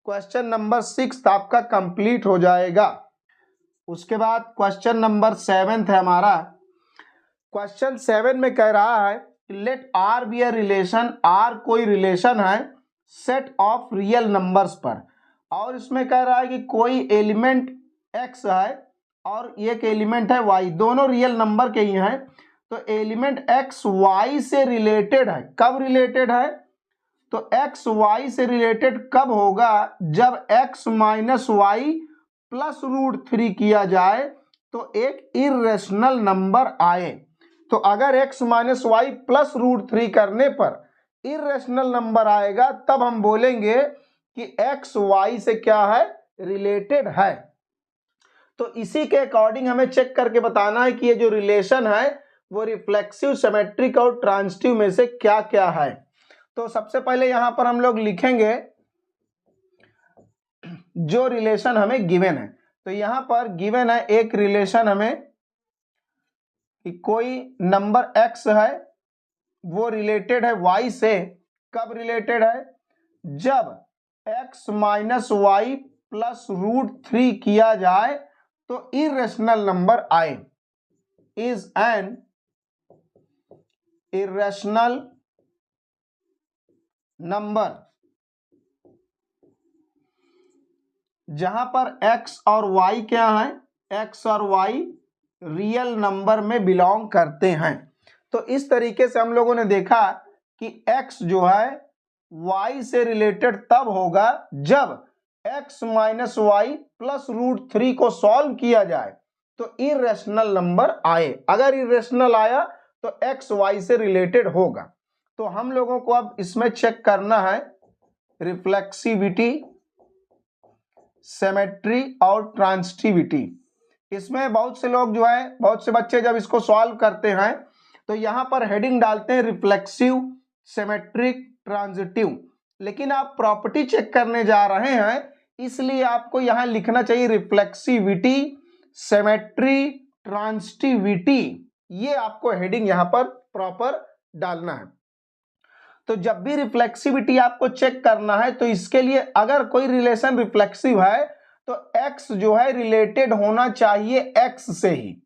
[SPEAKER 1] क्वेश्चन नंबर 6 आपका कंप्लीट हो जाएगा। उसके बाद क्वेश्चन नंबर 7 है हमारा। क्वेश्चन 7 में कह रहा है let R be a relation, R कोई रिलेशन है सेट ऑफ रियल नंबर्स पर, और इसमें कह रहा है कि कोई एलिमेंट x है और एक एलिमेंट है y, दोनों रियल नंबर के ही हैं। तो एलिमेंट x y से रिलेटेड है, कब रिलेटेड है? तो x y से रिलेटेड कब होगा? जब x माइनस वाई प्लस √3 किया जाए तो एक इर्रेशनल नंबर आए। तो अगर x माइनस वाई प्लस √3 करने पर इर्रेशनल नंबर आएगा, तब हम बोलेंगे कि x y से क्या है? रिलेटेड है। तो इसी के अकॉर्डिंग हमें चेक करके बताना है कि ये जो रिलेशन है वो रिफ्लेक्सिव, सिमेट्रिक और ट्रांजिटिव में से क्या क्या है। तो सबसे पहले यहां पर हम लोग लिखेंगे जो रिलेशन हमें गिवन है। तो यहां पर गिवन है एक रिलेशन हमें कि कोई नंबर x है वो रिलेटेड है y से। कब रिलेटेड है? जब x माइनस वाई प्लस √3 किया जाए तो इर्रेशनल नंबर आए। इज एन इर्रेशनल नंबर जहां पर x और y क्या है? x और y रियल नंबर में बिलोंग करते हैं। तो इस तरीके से हम लोगों ने देखा कि x जो है y से रिलेटेड तब होगा जब x माइनस वाई प्लस √3 को सॉल्व किया जाए तो इर्रेशनल नंबर आए। अगर इर्रेशनल आया तो x y से रिलेटेड होगा। तो हम लोगों को अब इसमें चेक करना है रिफ्लेक्सिविटी, सिमेट्री और ट्रांजिटिविटी। इसमें बहुत से लोग जो है, बहुत से बच्चे जब इसको सॉल्व करते हैं तो यहां पर हेडिंग डालते हैं रिफ्लेक्सिव, सिमेट्रिक, ट्रांजिटिव, लेकिन आप प्रॉपर्टी चेक करने जा रहे हैं इसलिए आपको यहां लिखना चाहिए रिफ्लेक्सिविटी, सिमेट्री, ट्रांजिटिविटी। ये आपको हेडिंग यहां पर प्रॉपर डालना है। तो जब भी रिफ्लेक्सिविटी आपको चेक करना है तो इसके लिए अगर कोई रिलेशन रिफ्लेक्सिव है तो x जो है रिलेटेड होना चाहिए x से ही।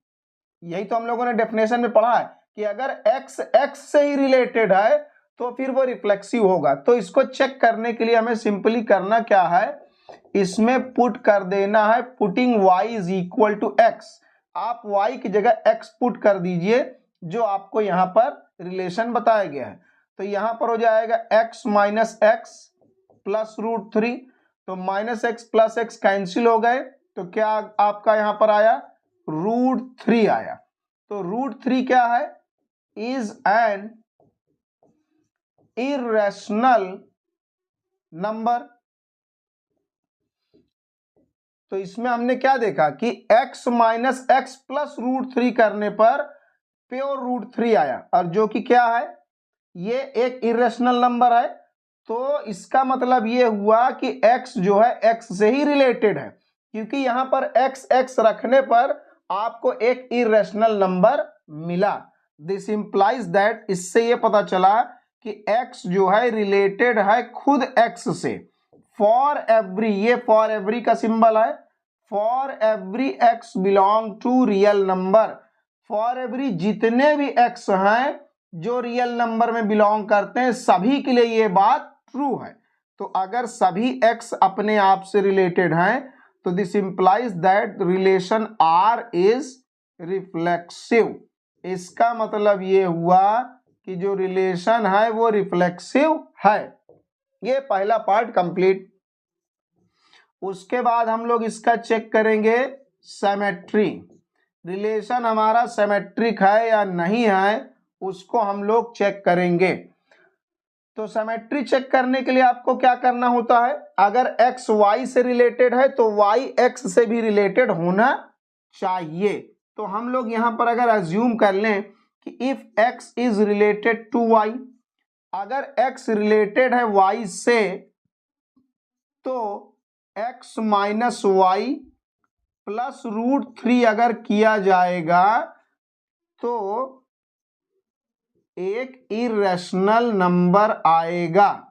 [SPEAKER 1] यही तो हम लोगों ने डेफिनेशन में पढ़ा है कि अगर x से ही रिलेटेड है तो फिर वो रिफ्लेक्सिव होगा। तो इसको चेक करने के लिए हमें सिंपली करना क्या है, इसमें पुट कर देना है putting y is equal to x। आप y की जगह x पुट कर दीजिए जो आपको यहां पर रिलेशन बताया गया है। तो यहां पर हो जाएगा x माइनस एक्स प्लस √3, तो minus x plus x cancel हो गए तो क्या आपका यहां पर आया? √3 आया। तो √3 क्या है? Is an irrational number. तो इसमें हमने क्या देखा कि x माइनस एक्स प्लस √3 करने पर प्योर √3 आया, और जो कि क्या है? ये एक इर्रेशनल नंबर है। तो इसका मतलब ये हुआ कि x जो है x से ही रिलेटेड है, क्योंकि यहां पर x रखने पर आपको एक इर्रेशनल नंबर मिला। दिस इंप्लाइज दैट, इससे ये पता चला कि x जो है रिलेटेड है खुद x से। फॉर एवरी, ये फॉर एवरी का सिंबल है, for every x belong to real number. For every जितने भी x हैं जो रियल नंबर में बिलोंग करते हैं सभी के लिए ये बात ट्रू है। तो अगर सभी x अपने आप से रिलेटेड हैं तो this implies that relation R is reflexive. इसका मतलब ये हुआ कि जो रिलेशन है वो रिफ्लेक्सिव है। ये पहला पार्ट कंप्लीट। उसके बाद हम लोग इसका चेक करेंगे सिमेट्री। रिलेशन हमारा सिमेट्रिक है या नहीं है उसको हम लोग चेक करेंगे। तो सिमेट्री चेक करने के लिए आपको क्या करना होता है, अगर x y से रिलेटेड है तो y x से भी रिलेटेड होना चाहिए। तो हम लोग यहां पर अगर अज्यूम कर लें कि if x is related to y, अगर x रिलेटेड है y से तो x माइनस वाई प्लस √3 अगर किया जाएगा तो एक इर्रेशनल नंबर आएगा,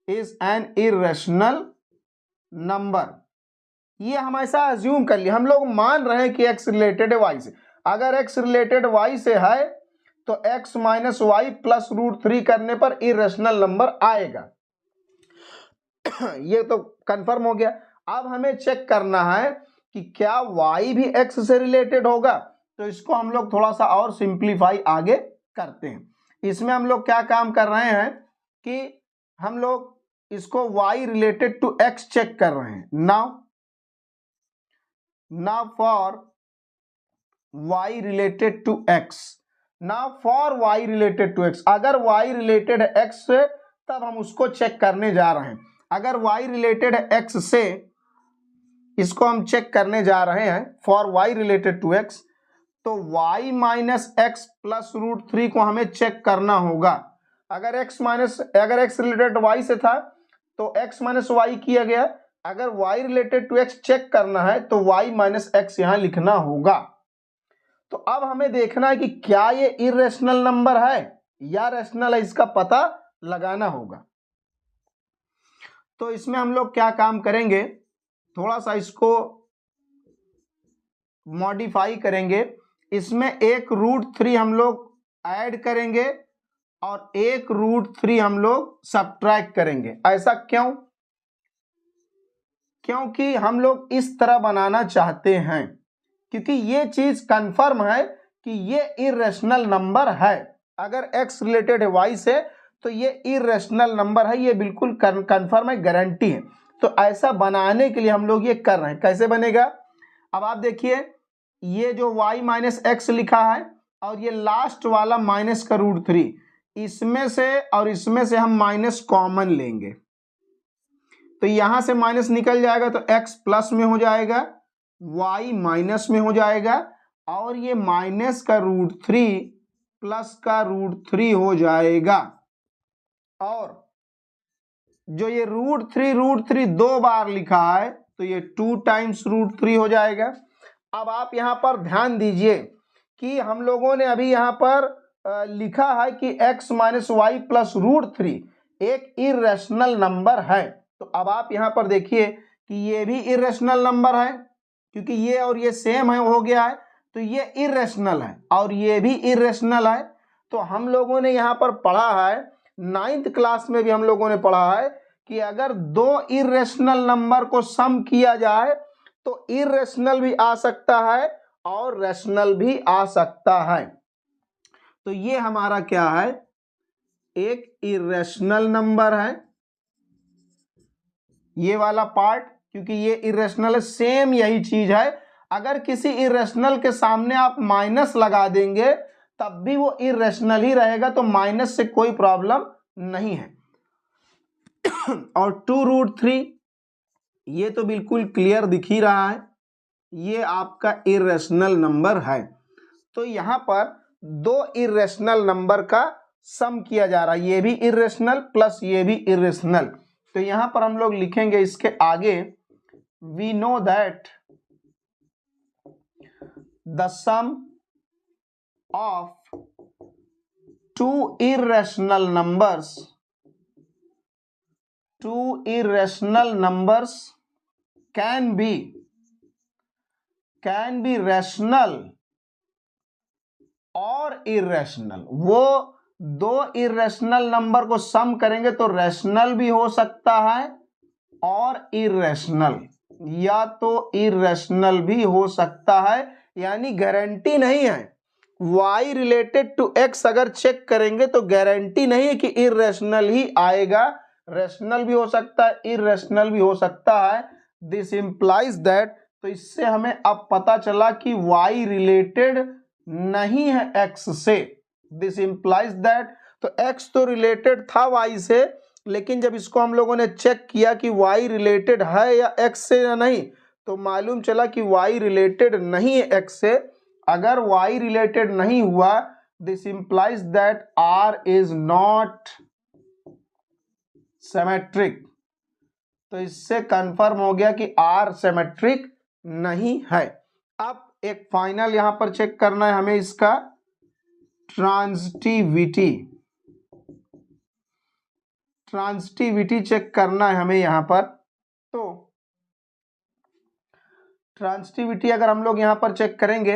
[SPEAKER 1] इज एन इर्रेशनल नंबर। ये हम ऐसा अज्यूम कर लिया, हम लोग मान रहे हैं कि x रिलेटेड है y से। अगर x रिलेटेड y से है तो x माइनस वाई प्लस √3 करने पर इर्रेशनल नंबर आएगा। ये तो कंफर्म हो गया। अब हमें चेक करना है कि क्या y भी x से रिलेटेड होगा। तो इसको हम लोग थोड़ा सा और सिंप्लीफाई आगे करते हैं। इसमें हम लोग क्या काम कर रहे हैं कि हम लोग इसको y रिलेटेड टू x चेक कर रहे हैं। Now for y related to x, अगर y रिलेटेड है x से तब हम उसको चेक करने जा रहे हैं। अगर y रिलेटेड है x से, इसको हम चेक करने जा रहे हैं for y related to x। तो y माइनस एक्स प्लस √3 को हमें चेक करना होगा। अगर x रिलेटेड y से था तो x माइनस वाई किया गया। अगर y related to x check करना है तो y माइनस एक्स यहां लिखना होगा। तो अब हमें देखना है कि क्या ये इर्रेशनल नंबर है या रैशनल है, इसका पता लगाना होगा। तो इसमें हम लोग क्या काम करेंगे, थोड़ा सा इसको मॉडिफाई करेंगे। इसमें एक √3 हम लोग ऐड करेंगे और एक √3 हम लोग सब्ट्रैक्ट करेंगे। ऐसा क्यों? क्योंकि हम लोग इस तरह बनाना चाहते हैं, क्योंकि ये चीज कंफर्म है कि ये इर्रेशनल नंबर है। अगर x रिलेटेड है y से तो ये इर्रेशनल नंबर है, ये बिल्कुल कंफर्म है, गारंटी है। तो ऐसा बनाने के लिए हम लोग ये कर रहे हैं। कैसे बनेगा, अब आप देखिए, ये जो y माइनस एक्स लिखा है और ये लास्ट वाला माइनस का √3, इसमें से और इसमें से हम माइनस कॉमन लेंगे तो यहां से माइनस निकल जाएगा तो x प्लस में हो जाएगा, y माइनस में हो जाएगा और ये माइनस का √3 प्लस का √3 हो जाएगा। और जो ये √3 दो बार लिखा है तो ये 2 टाइम्स √3 हो जाएगा। अब आप यहां पर ध्यान दीजिए कि हम लोगों ने अभी यहां पर लिखा है कि x माइनस वाई प्लस √3 एक इर्रेशनल नंबर है। तो अब आप यहां पर देखिए कि ये भी इर्रेशनल नंबर है, क्योंकि ये और ये सेम है हो गया है, तो ये इर्रेशनल है और ये भी इर्रेशनल है। तो हम लोगों ने यहां पर पढ़ा है, 9th क्लास में भी हम लोगों ने पढ़ा है कि अगर दो इर्रेशनल नंबर को सम किया जाए तो इर्रेशनल भी आ सकता है और रैशनल भी आ सकता है। तो ये हमारा क्या है, एक इर्रेशनल नंबर है ये वाला पार्ट, क्योंकि ये इर्रेशनल है। सेम यही चीज है, अगर किसी इर्रेशनल के सामने आप माइनस लगा देंगे तब भी वो इर्रेशनल ही रहेगा, तो माइनस से कोई प्रॉब्लम नहीं है। और 2√3 ये तो बिल्कुल क्लियर दिख ही रहा है, ये आपका इर्रेशनल नंबर है। तो यहां पर दो इर्रेशनल नंबर का सम किया जा रहा है, ये भी इर्रेशनल प्लस ये भी इर्रेशनल। तो यहां पर हम लोग लिखेंगे इसके आगे, we know that the sum of two irrational numbers can be rational और इर्रेशनल। वो दो इर्रेशनल नंबर को सम करेंगे तो रैशनल भी हो सकता है और इर्रेशनल या तो इरेशनल भी हो सकता है, यानी गारंटी नहीं है। y रिलेटेड टू x अगर चेक करेंगे तो गारंटी नहीं है कि इरेशनल ही आएगा, रेशनल भी हो सकता है, इरेशनल भी हो सकता है। दिस इंप्लाइज दैट, तो इससे हमें अब पता चला कि y रिलेटेड नहीं है x से। दिस इंप्लाइज दैट, तो x तो रिलेटेड था y से, लेकिन जब इसको हम लोगों ने चेक किया कि y रिलेटेड है या x से या नहीं, तो मालूम चला कि y रिलेटेड नहीं है x से। अगर y रिलेटेड नहीं हुआ, this implies that r is not symmetric. तो इससे कंफर्म हो गया कि r सिमेट्रिक नहीं है। अब एक फाइनल यहां पर चेक करना है हमें, इसका ट्रांजिटिविटी चेक करना है हमें यहां पर। तो ट्रांजिटिविटी अगर हम लोग यहां पर चेक करेंगे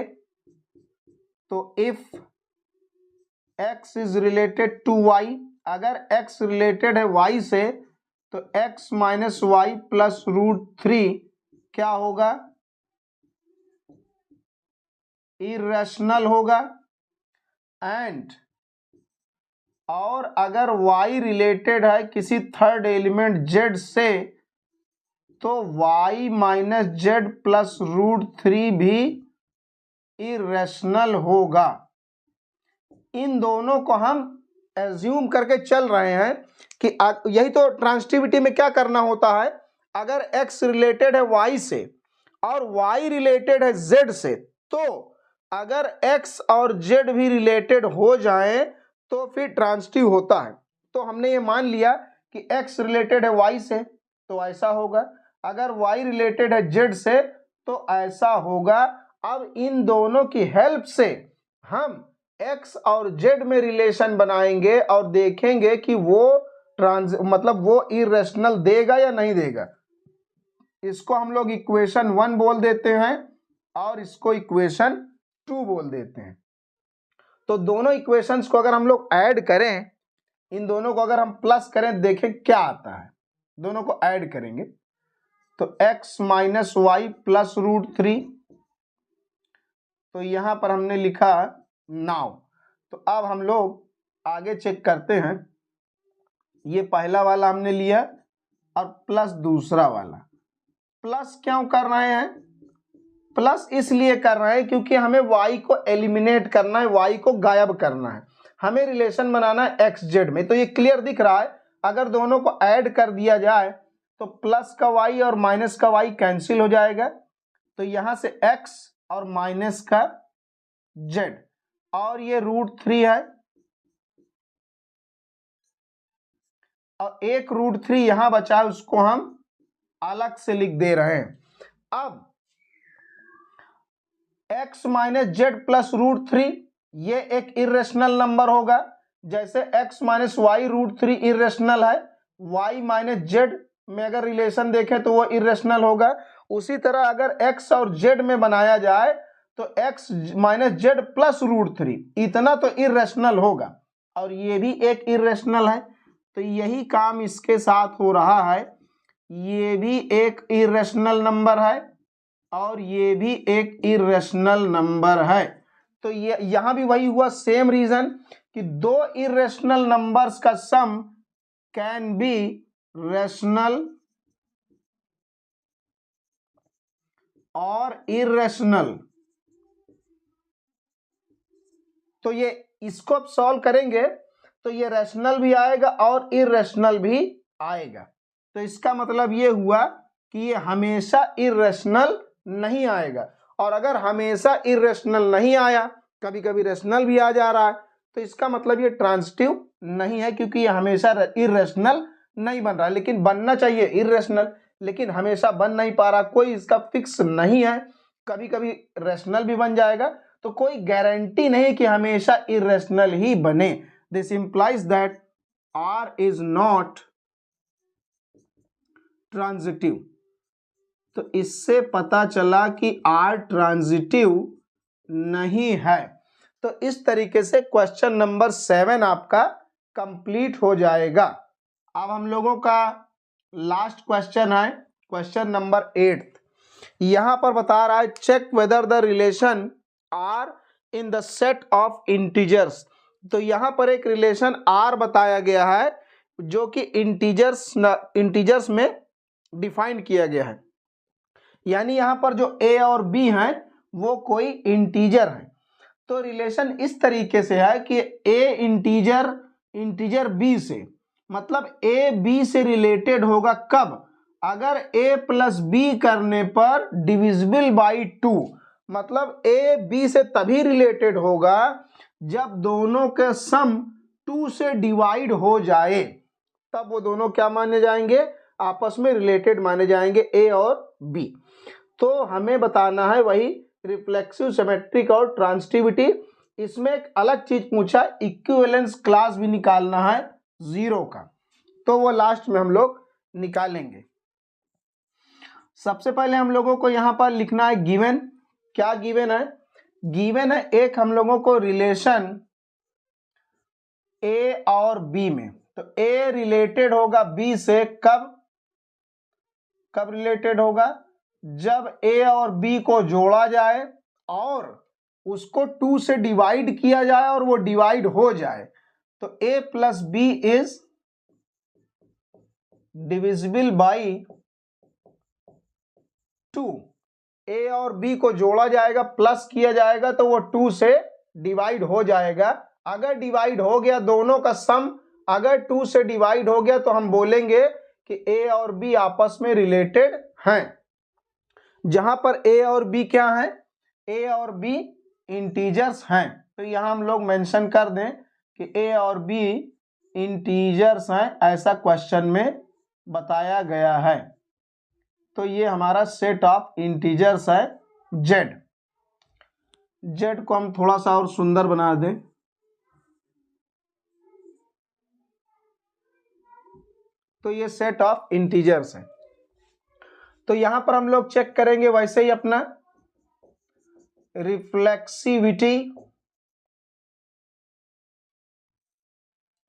[SPEAKER 1] तो if x is related to y, अगर x रिलेटेड है y से तो x माइनस वाई प्लस √3 क्या होगा, इरेशनल होगा। एंड और अगर y रिलेटेड है किसी थर्ड एलिमेंट z से तो y माइनस जेड प्लस √3 भी इरेशनल होगा। इन दोनों को हम एज्यूम करके चल रहे हैं कि यही तो ट्रांजिटिविटी में क्या करना होता है, अगर x रिलेटेड है y से और y रिलेटेड है z से, तो अगर x और z भी रिलेटेड हो जाए तो फिर ट्रांजिटिव होता है। तो हमने ये मान लिया कि x रिलेटेड है y से तो ऐसा होगा, अगर y रिलेटेड है z से तो ऐसा होगा। अब इन दोनों की हेल्प से हम x और z में रिलेशन बनाएंगे और देखेंगे कि वो मतलब वो इरेशनल देगा या नहीं देगा। इसको हम लोग इक्वेशन 1 बोल देते हैं और इसको इक्वेशन 2 बोल देते हैं। तो दोनों इक्वेशंस को अगर हम लोग ऐड करें, इन दोनों को अगर हम प्लस करें, देखें क्या आता है। दोनों को ऐड करेंगे तो x माइनस वाई प्लस √3, तो यहां पर हमने लिखा नाउ। तो अब हम लोग आगे चेक करते हैं, ये पहला वाला हमने लिया और प्लस दूसरा वाला। प्लस क्यों कर रहे हैं, प्लस इसलिए कर रहे हैं क्योंकि हमें y को एलिमिनेट करना है, y को गायब करना है, हमें रिलेशन बनाना है एक्स जेड में। तो ये क्लियर दिख रहा है, अगर दोनों को ऐड कर दिया जाए तो प्लस का y और माइनस का y कैंसिल हो जाएगा, तो यहां से x और माइनस का z, और ये √3 है और एक √3 यहां बचा है, उसको हम अलग से लिख दे रहे हैं। अब x माइनस जेड प्लस √3 ये एक इरेशनल नंबर होगा, जैसे x माइनस वाई √3 इरेशनल है, y माइनस जेड में अगर रिलेशन देखें तो वो इरेशनल होगा। उसी तरह अगर x और z में बनाया जाए तो x माइनस जेड प्लस √3 इतना तो इरेशनल होगा, और ये भी एक इरेशनल है। तो यही काम इसके साथ हो रहा है, ये भी एक इरेशनल नंबर है और ये भी एक इरेशनल नंबर है। तो ये यहां भी वही हुआ, सेम रीजन कि दो इरेशनल नंबर्स का सम कैन बी रेशनल और इरेशनल। तो ये इसको अब सॉल्व करेंगे तो ये रैशनल भी आएगा और इरेशनल भी आएगा। तो इसका मतलब ये हुआ कि ये हमेशा इरेशनल नहीं आएगा, और अगर हमेशा इरेशनल नहीं आया, कभी कभी रेशनल भी आ जा रहा है, तो इसका मतलब ये ट्रांजिटिव नहीं है, क्योंकि ये हमेशा इरेशनल नहीं बन रहा है। लेकिन बनना चाहिए इरेशनल, लेकिन हमेशा बन नहीं पा रहा, कोई इसका फिक्स नहीं है, कभी कभी रेशनल भी बन जाएगा, तो कोई गारंटी नहीं कि हमेशा इरेशनल ही बने। This implies that R is not transitive. तो इससे पता चला कि R ट्रांजिटिव नहीं है। तो इस तरीके से क्वेश्चन नंबर 7 आपका कंप्लीट हो जाएगा। अब हम लोगों का लास्ट क्वेश्चन है क्वेश्चन नंबर 8। यहां पर बता रहा है check whether the relation R in the set of integers. तो यहां पर एक रिलेशन आर बताया गया है जो कि इंटीजर्स में डिफाइन किया गया है, यानी यहां पर जो ए और बी हैं वो कोई इंटीजर है। तो रिलेशन इस तरीके से है कि ए इंटीजर बी से, मतलब ए बी से रिलेटेड होगा कब, अगर ए प्लस बी करने पर डिविजिबल बाई 2, मतलब ए बी से तभी रिलेटेड होगा जब दोनों के सम 2 से डिवाइड हो जाए, तब वो दोनों क्या माने जाएंगे, आपस में रिलेटेड माने जाएंगे ए और बी। तो हमें बताना है वही रिफ्लेक्सिव, सिमेट्रिक और ट्रांसिटिविटी। इसमें एक अलग चीज पूछा, इक्विवेलेंस क्लास भी निकालना है 0 का, तो वो लास्ट में हम लोग निकालेंगे। सबसे पहले हम लोगों को यहां पर लिखना है गिवन। क्या गिवन है? गिवन है एक हम लोगों को रिलेशन ए और बी में। तो ए रिलेटेड होगा बी से कब रिलेटेड होगा, जब ए और बी को जोड़ा जाए और उसको 2 से डिवाइड किया जाए और वो डिवाइड हो जाए। तो a plus b is divisible by 2। A और बी को जोड़ा जाएगा, प्लस किया जाएगा तो वो 2 से डिवाइड हो जाएगा। अगर डिवाइड हो गया दोनों का सम, अगर 2 से डिवाइड हो गया तो हम बोलेंगे कि ए और बी आपस में रिलेटेड हैं। जहां पर ए और बी क्या है, ए और बी इंटीजर्स हैं, तो यहां हम लोग मेंशन कर दें कि ए और बी इंटीजर्स हैं, ऐसा क्वेश्चन में बताया गया है। तो ये हमारा सेट ऑफ इंटीजर्स है जेड। जेड को हम थोड़ा सा और सुंदर बना दें। तो ये सेट ऑफ इंटीजर्स है। तो यहां पर हम लोग चेक करेंगे वैसे ही अपना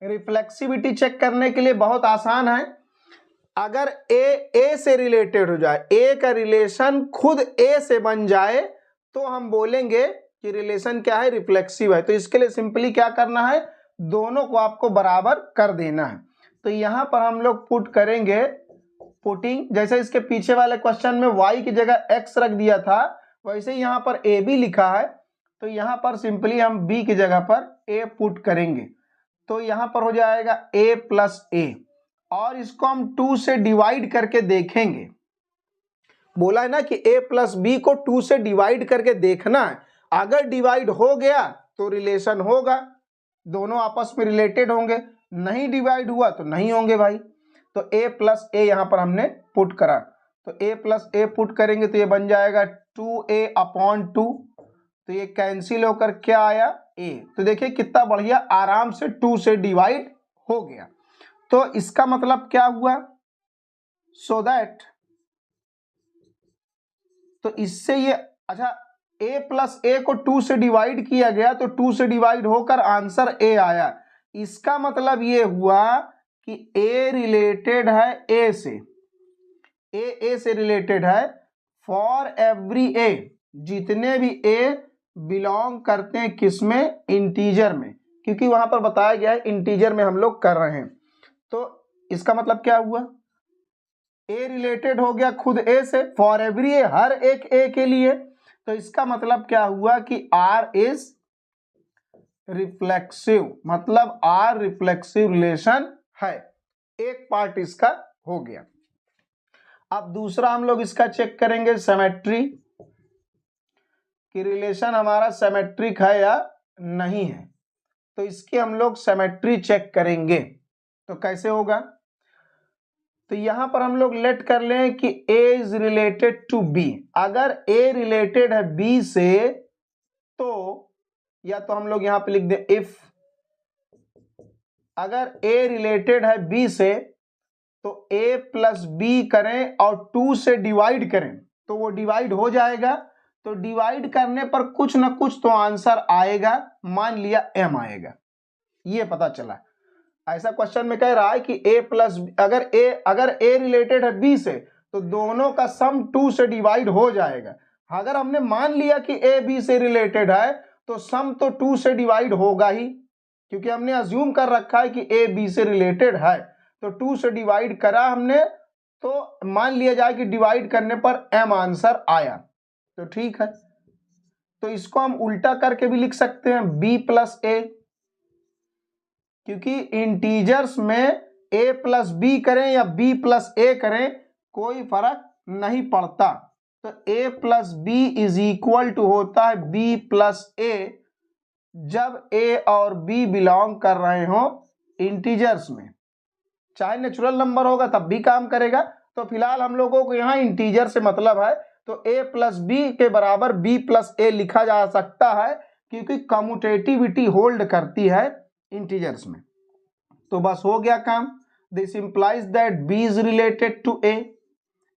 [SPEAKER 1] रिफ्लेक्सिविटी चेक करने के लिए बहुत आसान है। अगर ए से रिलेटेड हो जाए, ए का रिलेशन खुद ए से बन जाए, तो हम बोलेंगे कि रिलेशन क्या है, रिफ्लेक्सिव है। तो इसके लिए सिंपली क्या करना है, दोनों को आपको बराबर कर देना है। तो यहां पर हम लोग पुट करेंगे, पुटिंग, जैसे इसके पीछे वाले क्वेश्चन में y की जगह x रख दिया था, वैसे ही यहां पर a भी लिखा है। तो यहां पर सिंपली हम b की जगह पर a पुट करेंगे। तो यहां पर हो जाएगा a प्लस a, और इसको हम 2 से डिवाइड करके देखेंगे। बोला है ना कि a प्लस बी को 2 से डिवाइड करके देखना है। अगर डिवाइड हो गया तो रिलेशन होगा, दोनों आपस में रिलेटेड होंगे, नहीं डिवाइड हुआ तो नहीं होंगे भाई। तो a प्लस ए यहां पर हमने पुट करा, तो a प्लस ए पुट करेंगे तो ये बन जाएगा 2a अपॉन 2। तो ये कैंसिल होकर क्या आया, a। तो देखिए कितना बढ़िया, आराम से 2 से डिवाइड हो गया। तो इसका मतलब क्या हुआ, सो दैट, तो इससे ये, अच्छा a प्लस ए को 2 से डिवाइड किया गया तो 2 से डिवाइड होकर आंसर a आया। इसका मतलब ये हुआ कि a रिलेटेड है a से, a से रिलेटेड है फॉर एवरी a, जितने भी a बिलोंग करते हैं किसमें, इंटीजर में, क्योंकि वहां पर बताया गया है इंटीजर में हम लोग कर रहे हैं। तो इसका मतलब क्या हुआ, a रिलेटेड हो गया खुद a से, फॉर एवरी a, हर एक a के लिए। तो इसका मतलब क्या हुआ कि R इज रिफ्लेक्सिव, मतलब R रिफ्लेक्सिव रिलेशन है। एक पार्ट इसका हो गया। अब दूसरा हम लोग इसका चेक करेंगे सिमेट्री, कि रिलेशन हमारा सिमेट्रिक है या नहीं है। तो इसकी हम लोग सिमेट्री चेक करेंगे। तो कैसे होगा, तो यहां पर हम लोग लेट कर लें कि A is related to B। अगर A रिलेटेड है B से, तो या तो हम लोग यहां पे लिख दें इफ, अगर A रिलेटेड है B से तो A प्लस बी करें और 2 से डिवाइड करें तो वो डिवाइड हो जाएगा। तो डिवाइड करने पर कुछ ना कुछ तो आंसर आएगा, मान लिया M आएगा, ये पता चला। ऐसा क्वेश्चन में कह रहा है कि A प्लस, अगर A रिलेटेड है B से तो दोनों का सम 2 से डिवाइड हो जाएगा। अगर हमने मान लिया कि ए बी से रिलेटेड है तो सम तो 2 से डिवाइड होगा ही, क्योंकि हमने अज्यूम कर रखा है कि ए बी से रिलेटेड है। तो 2 से डिवाइड करा हमने, तो मान लिया जाए कि डिवाइड करने पर m आंसर आया, तो ठीक है। तो इसको हम उल्टा करके भी लिख सकते हैं b प्लस ए, क्योंकि इंटीजर्स में a प्लस बी करें या b प्लस ए करें कोई फर्क नहीं पड़ता। तो a plus b is equal to होता है b प्लस ए जब a और b बिलोंग कर रहे हो इंटीजर्स में। चाहे नेचुरल नंबर होगा तब भी काम करेगा। तो फिलहाल हम लोगों को यहाँ इंटीजर से मतलब है, तो a प्लस बी के बराबर b प्लस ए लिखा जा सकता है, क्योंकि कम्यूटेटिविटी होल्ड करती है इंटीजर्स में। तो बस हो गया काम। This implies that b is related to a।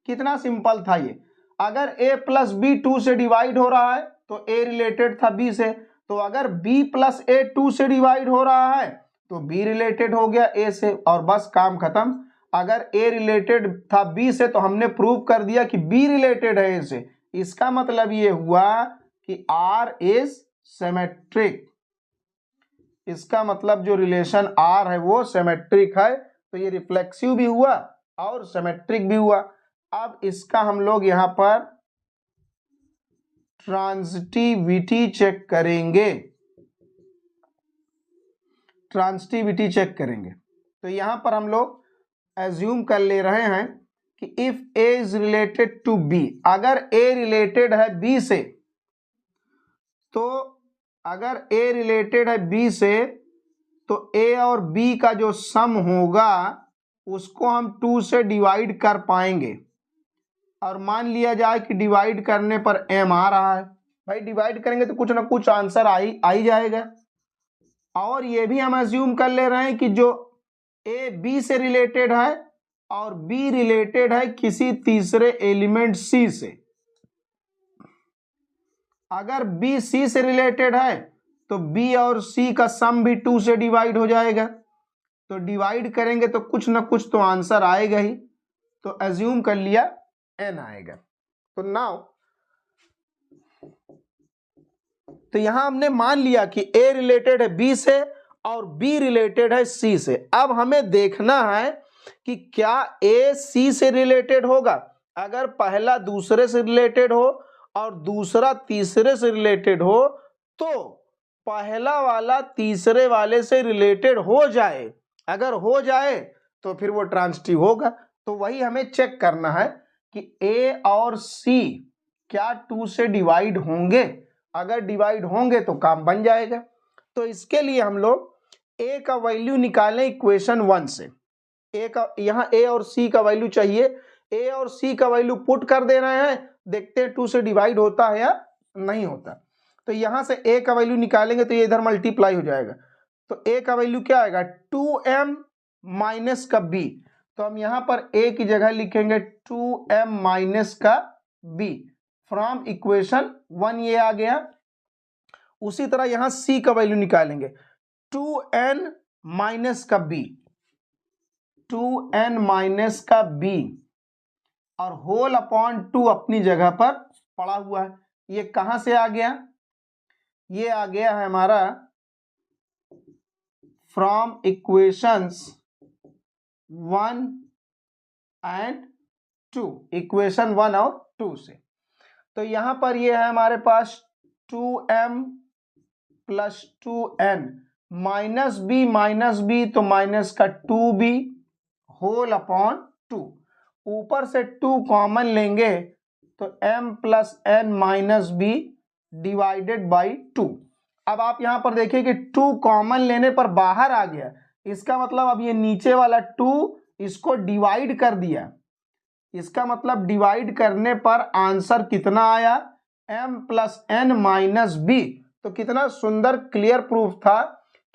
[SPEAKER 1] कितना सिंपल था ये। अगर a प्लस बी 2 से डिवाइड हो रहा है तो a रिलेटेड था b से, तो अगर b प्लस ए 2 से डिवाइड हो रहा है तो b रिलेटेड हो गया a से, और बस काम खत्म। अगर a रिलेटेड था b से तो हमने प्रूव कर दिया कि b रिलेटेड है a से। इसका मतलब ये हुआ कि r इज सिमेट्रिक। इसका मतलब जो रिलेशन r है वो सिमेट्रिक है। तो ये रिफ्लेक्सिव भी हुआ और सिमेट्रिक भी हुआ। अब इसका हम लोग यहाँ पर ट्रांजिटिविटी चेक करेंगे। ट्रांजिटिविटी चेक करेंगे तो यहाँ पर हम लोग एज्यूम कर ले रहे हैं कि if a is related to b, अगर a रिलेटेड है b से, तो अगर a रिलेटेड है b से तो a और b का जो सम होगा उसको हम 2 से डिवाइड कर पाएंगे। और मान लिया जाए कि डिवाइड करने पर m आ रहा है, भाई डिवाइड करेंगे तो कुछ ना कुछ आंसर आ ही जाएगा। और ये भी हम एज्यूम कर ले रहे हैं कि जो a b से रिलेटेड है और b रिलेटेड है किसी तीसरे एलिमेंट c से। अगर b c से रिलेटेड है तो b और c का सम भी 2 से डिवाइड हो जाएगा। तो डिवाइड करेंगे तो कुछ ना कुछ तो आंसर आएगा ही। तो एज्यूम कर लिया n आएगा। तो नाउ तो यहां हमने मान लिया कि a रिलेटेड है b से और b रिलेटेड है c से। अब हमें देखना है कि क्या a c से रिलेटेड होगा। अगर पहला दूसरे से रिलेटेड हो और दूसरा तीसरे से रिलेटेड हो तो पहला वाला तीसरे वाले से रिलेटेड हो जाए। अगर हो जाए तो फिर वो ट्रांजिटिव होगा। तो वही हमें चेक करना है कि a और c क्या 2 से डिवाइड होंगे। अगर डिवाइड होंगे तो काम बन जाएगा। तो इसके लिए हम लोग a का वैल्यू निकालें इक्वेशन 1 से। a का यहाँ a और c का वैल्यू चाहिए। a और c का वैल्यू पुट कर दे रहे हैं, देखते हैं 2 से डिवाइड होता है या नहीं होता। तो यहाँ से a का वैल्यू निकालेंगे तो ये इधर मल्टीप्लाई हो जाएगा। तो a का वैल्यू क्या आएगा 2m माइनस का b। तो हम यहाँ पर a की जगह लिखेंगे 2m माइनस का b फ्रॉम इक्वेशन 1। ये आ गया। उसी तरह यहाँ c का वैल्यू निकालेंगे 2n माइनस का b, 2n माइनस का b और होल अपॉन 2 अपनी जगह पर पड़ा हुआ है। ये कहां से आ गया, ये आ गया है हमारा फ्रॉम इक्वेशंस 1 एंड 2, इक्वेशन 1 और 2 से। तो यहां पर ये है हमारे पास 2m plus 2n minus b तो माइनस का 2b होल अपॉन 2। ऊपर से 2 कॉमन लेंगे तो m plus n minus b divided by 2। अब आप यहां पर देखिए कि 2 कॉमन लेने पर बाहर आ गया। इसका मतलब अब ये नीचे वाला 2 इसको डिवाइड कर दिया। इसका मतलब डिवाइड करने पर आंसर कितना आया m plus n minus b। तो कितना सुंदर क्लियर प्रूफ था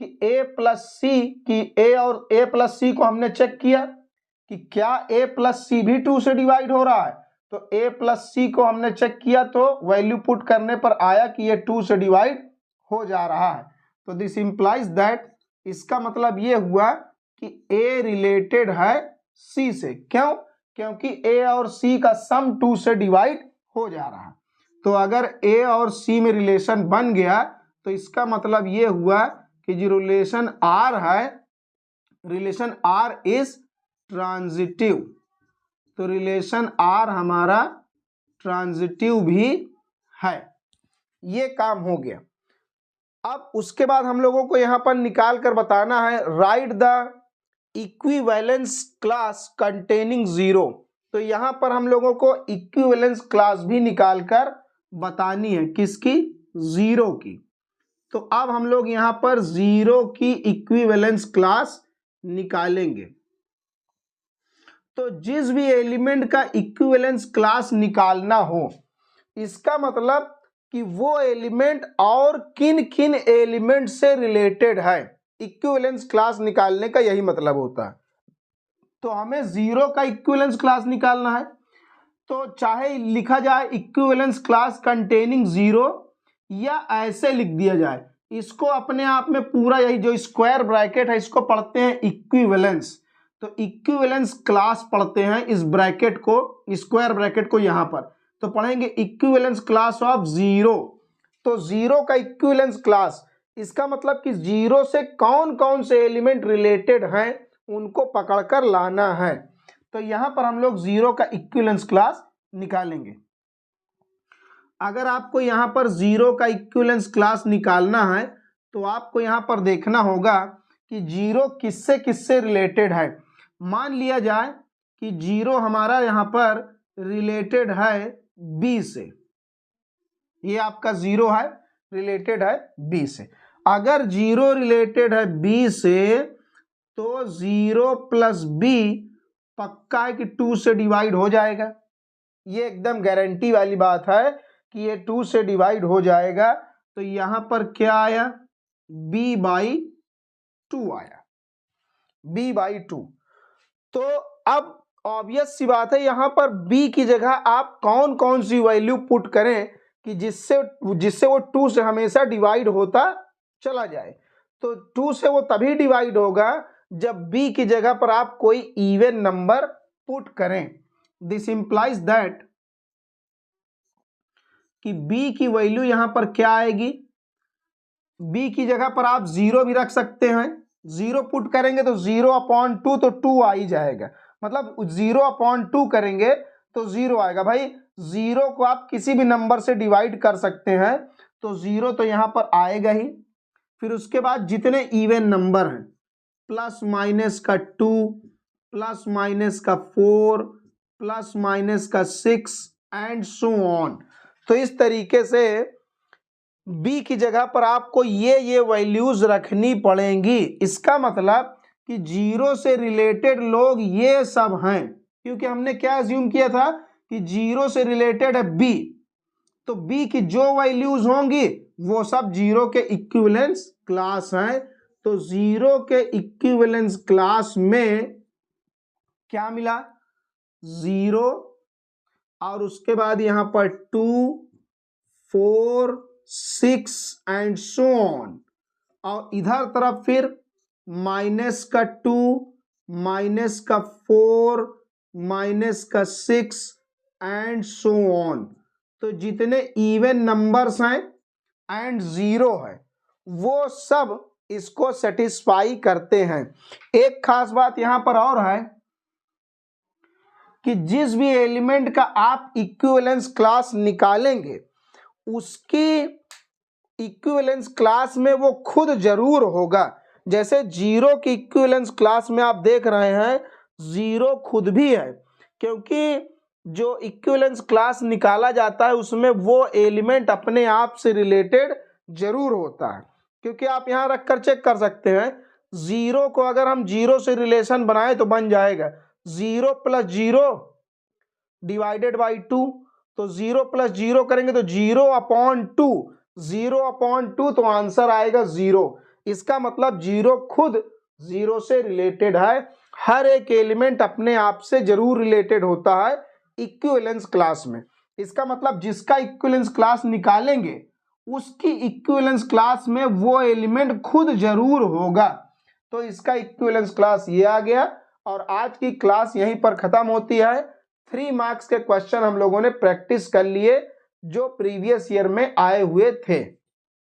[SPEAKER 1] कि a प्लस c की a और a प्लस c को हमने चेक किया कि क्या a प्लस c भी 2 से डिवाइड हो रहा है। तो a प्लस c को हमने चेक किया तो वैल्यू पुट करने पर आया कि ये 2 से डिवाइड हो जा रहा है। तो दिस इंप्लाइज दैट, इसका मतलब ये हुआ कि a रिलेटेड है c से। क्यों क्योंकि ए और सी का सम 2 से डिवाइड हो जा रहा है। तो अगर ए और सी में रिलेशन बन गया तो इसका मतलब ये हुआ कि जो रिलेशन आर है, रिलेशन आर इज ट्रांजिटिव। तो रिलेशन आर हमारा ट्रांजिटिव भी है। ये काम हो गया। अब उसके बाद हम लोगों को यहां पर निकाल कर बताना है right the equivalence class containing zero. तो यहां पर हम लोगों को इक्विवेलेंस क्लास भी निकाल कर बतानी है, किसकी? जीरो की। तो अब हम लोग यहां पर जीरो की इक्विवेलेंस क्लास निकालेंगे। तो जिस भी एलिमेंट का इक्विवेलेंस क्लास निकालना हो, इसका मतलब कि वो एलिमेंट और किन किन एलिमेंट से रिलेटेड है, इक्विवेलेंस क्लास निकालने का यही मतलब होता है। तो हमें जीरो का इक्विवेलेंस क्लास निकालना है, तो चाहे लिखा जाए इक्विवेलेंस क्लास कंटेनिंग जीरो या ऐसे लिख दिया जाए, इसको अपने आप में पूरा यही जो स्क्वायर ब्रैकेट है इसको पढ़ते हैं इक्विवेलेंस। तो इक्विवेलेंस क्लास पढ़ते हैं इस ब्रैकेट को, स्क्वायर ब्रैकेट को यहां पर। तो पढ़ेंगे इक्विवेलेंस क्लास ऑफ जीरो। तो जीरो का इक्विवेलेंस क्लास, इसका मतलब कि जीरो से कौन कौन से एलिमेंट रिलेटेड हैं उनको पकड़कर लाना है। तो यहां पर हम लोग जीरो का इक्विवेलेंस क्लास निकालेंगे। अगर आपको यहां पर जीरो का इक्विवेलेंस क्लास निकालना है तो आपको यहां पर देखना होगा कि जीरो किससे किससे रिलेटेड है। मान लिया जाए कि जीरो हमारा यहां पर रिलेटेड है बी से, ये आपका जीरो है, रिलेटेड है बी से। अगर जीरो रिलेटेड है बी से तो जीरो प्लस बी पक्का है कि 2 से डिवाइड हो जाएगा। ये एकदम गारंटी वाली बात है कि ये 2 से डिवाइड हो जाएगा। तो यहां पर क्या आया? b/2 आया, b/2। तो अब ऑब्वियस सी बात है, यहां पर b की जगह आप कौन कौन सी वैल्यू पुट करें कि जिससे वो 2 से हमेशा डिवाइड होता चला जाए। तो 2 से वो तभी डिवाइड होगा जब b की जगह पर आप कोई इवन नंबर पुट करें। दिस इंप्लाइज दैट कि b की वैल्यू यहां पर क्या आएगी? b की जगह पर आप 0 भी रख सकते हैं। 0 पुट करेंगे तो 0/2 तो 2 आ ही जाएगा। मतलब 0/2 करेंगे तो 0 आएगा। भाई 0 को आप किसी भी नंबर से डिवाइड कर सकते हैं, तो 0 तो यहां पर आएगा ही। फिर उसके बाद जितने इवन नंबर हैं, प्लस माइनस का 2, प्लस माइनस का 4, प्लस माइनस का 6 एंड सो ऑन। तो इस तरीके से b की जगह पर आपको ये वैल्यूज रखनी पड़ेंगी। इसका मतलब कि 0 से रिलेटेड लोग ये सब हैं, क्योंकि हमने क्या अज्यूम किया था कि 0 से रिलेटेड है b। तो b की जो वैल्यूज होंगी वो सब 0 के इक्विवेलेंस क्लास हैं। तो 0 के इक्विवेलेंस क्लास में क्या मिला? 0 और उसके बाद यहां पर 2, 4, 6 एंड सो ऑन। और इधर तरफ फिर माइनस का 2, माइनस का 4, माइनस का 6 एंड सो ऑन। तो जितने इवन नंबर्स हैं एंड 0 है वो सब इसको सेटिस्फाई करते हैं। एक खास बात यहां पर और है कि जिस भी एलिमेंट का आप इक्विवेलेंस क्लास निकालेंगे उसकी इक्विवेलेंस क्लास में वो खुद जरूर होगा। जैसे 0 की इक्विवेलेंस क्लास में आप देख रहे हैं 0 खुद भी है, क्योंकि जो इक्विवेलेंस क्लास निकाला जाता है उसमें वो एलिमेंट अपने आप से रिलेटेड जरूर होता है। क्योंकि आप यहां रखकर चेक कर सकते हैं, 0 को अगर हम 0 से रिलेशन बनाए तो बन जाएगा 0 + 0 डिवाइडेड बाई 2। तो 0 + 0 करेंगे तो 0/2, 0/2 तो आंसर आएगा 0। इसका मतलब 0 खुद 0 से रिलेटेड है। हर एक एलिमेंट अपने आप से जरूर रिलेटेड होता है इक्विवेलेंस क्लास में। इसका मतलब जिसका इक्विवेलेंस क्लास निकालेंगे उसकी इक्विवेलेंस क्लास में वो एलिमेंट खुद जरूर होगा। तो इसका इक्विवेलेंस क्लास ये आ गया और आज की क्लास यहीं पर खत्म होती है। 3 मार्क्स के क्वेश्चन हम लोगों ने प्रैक्टिस कर लिए जो प्रीवियस ईयर में आए हुए थे।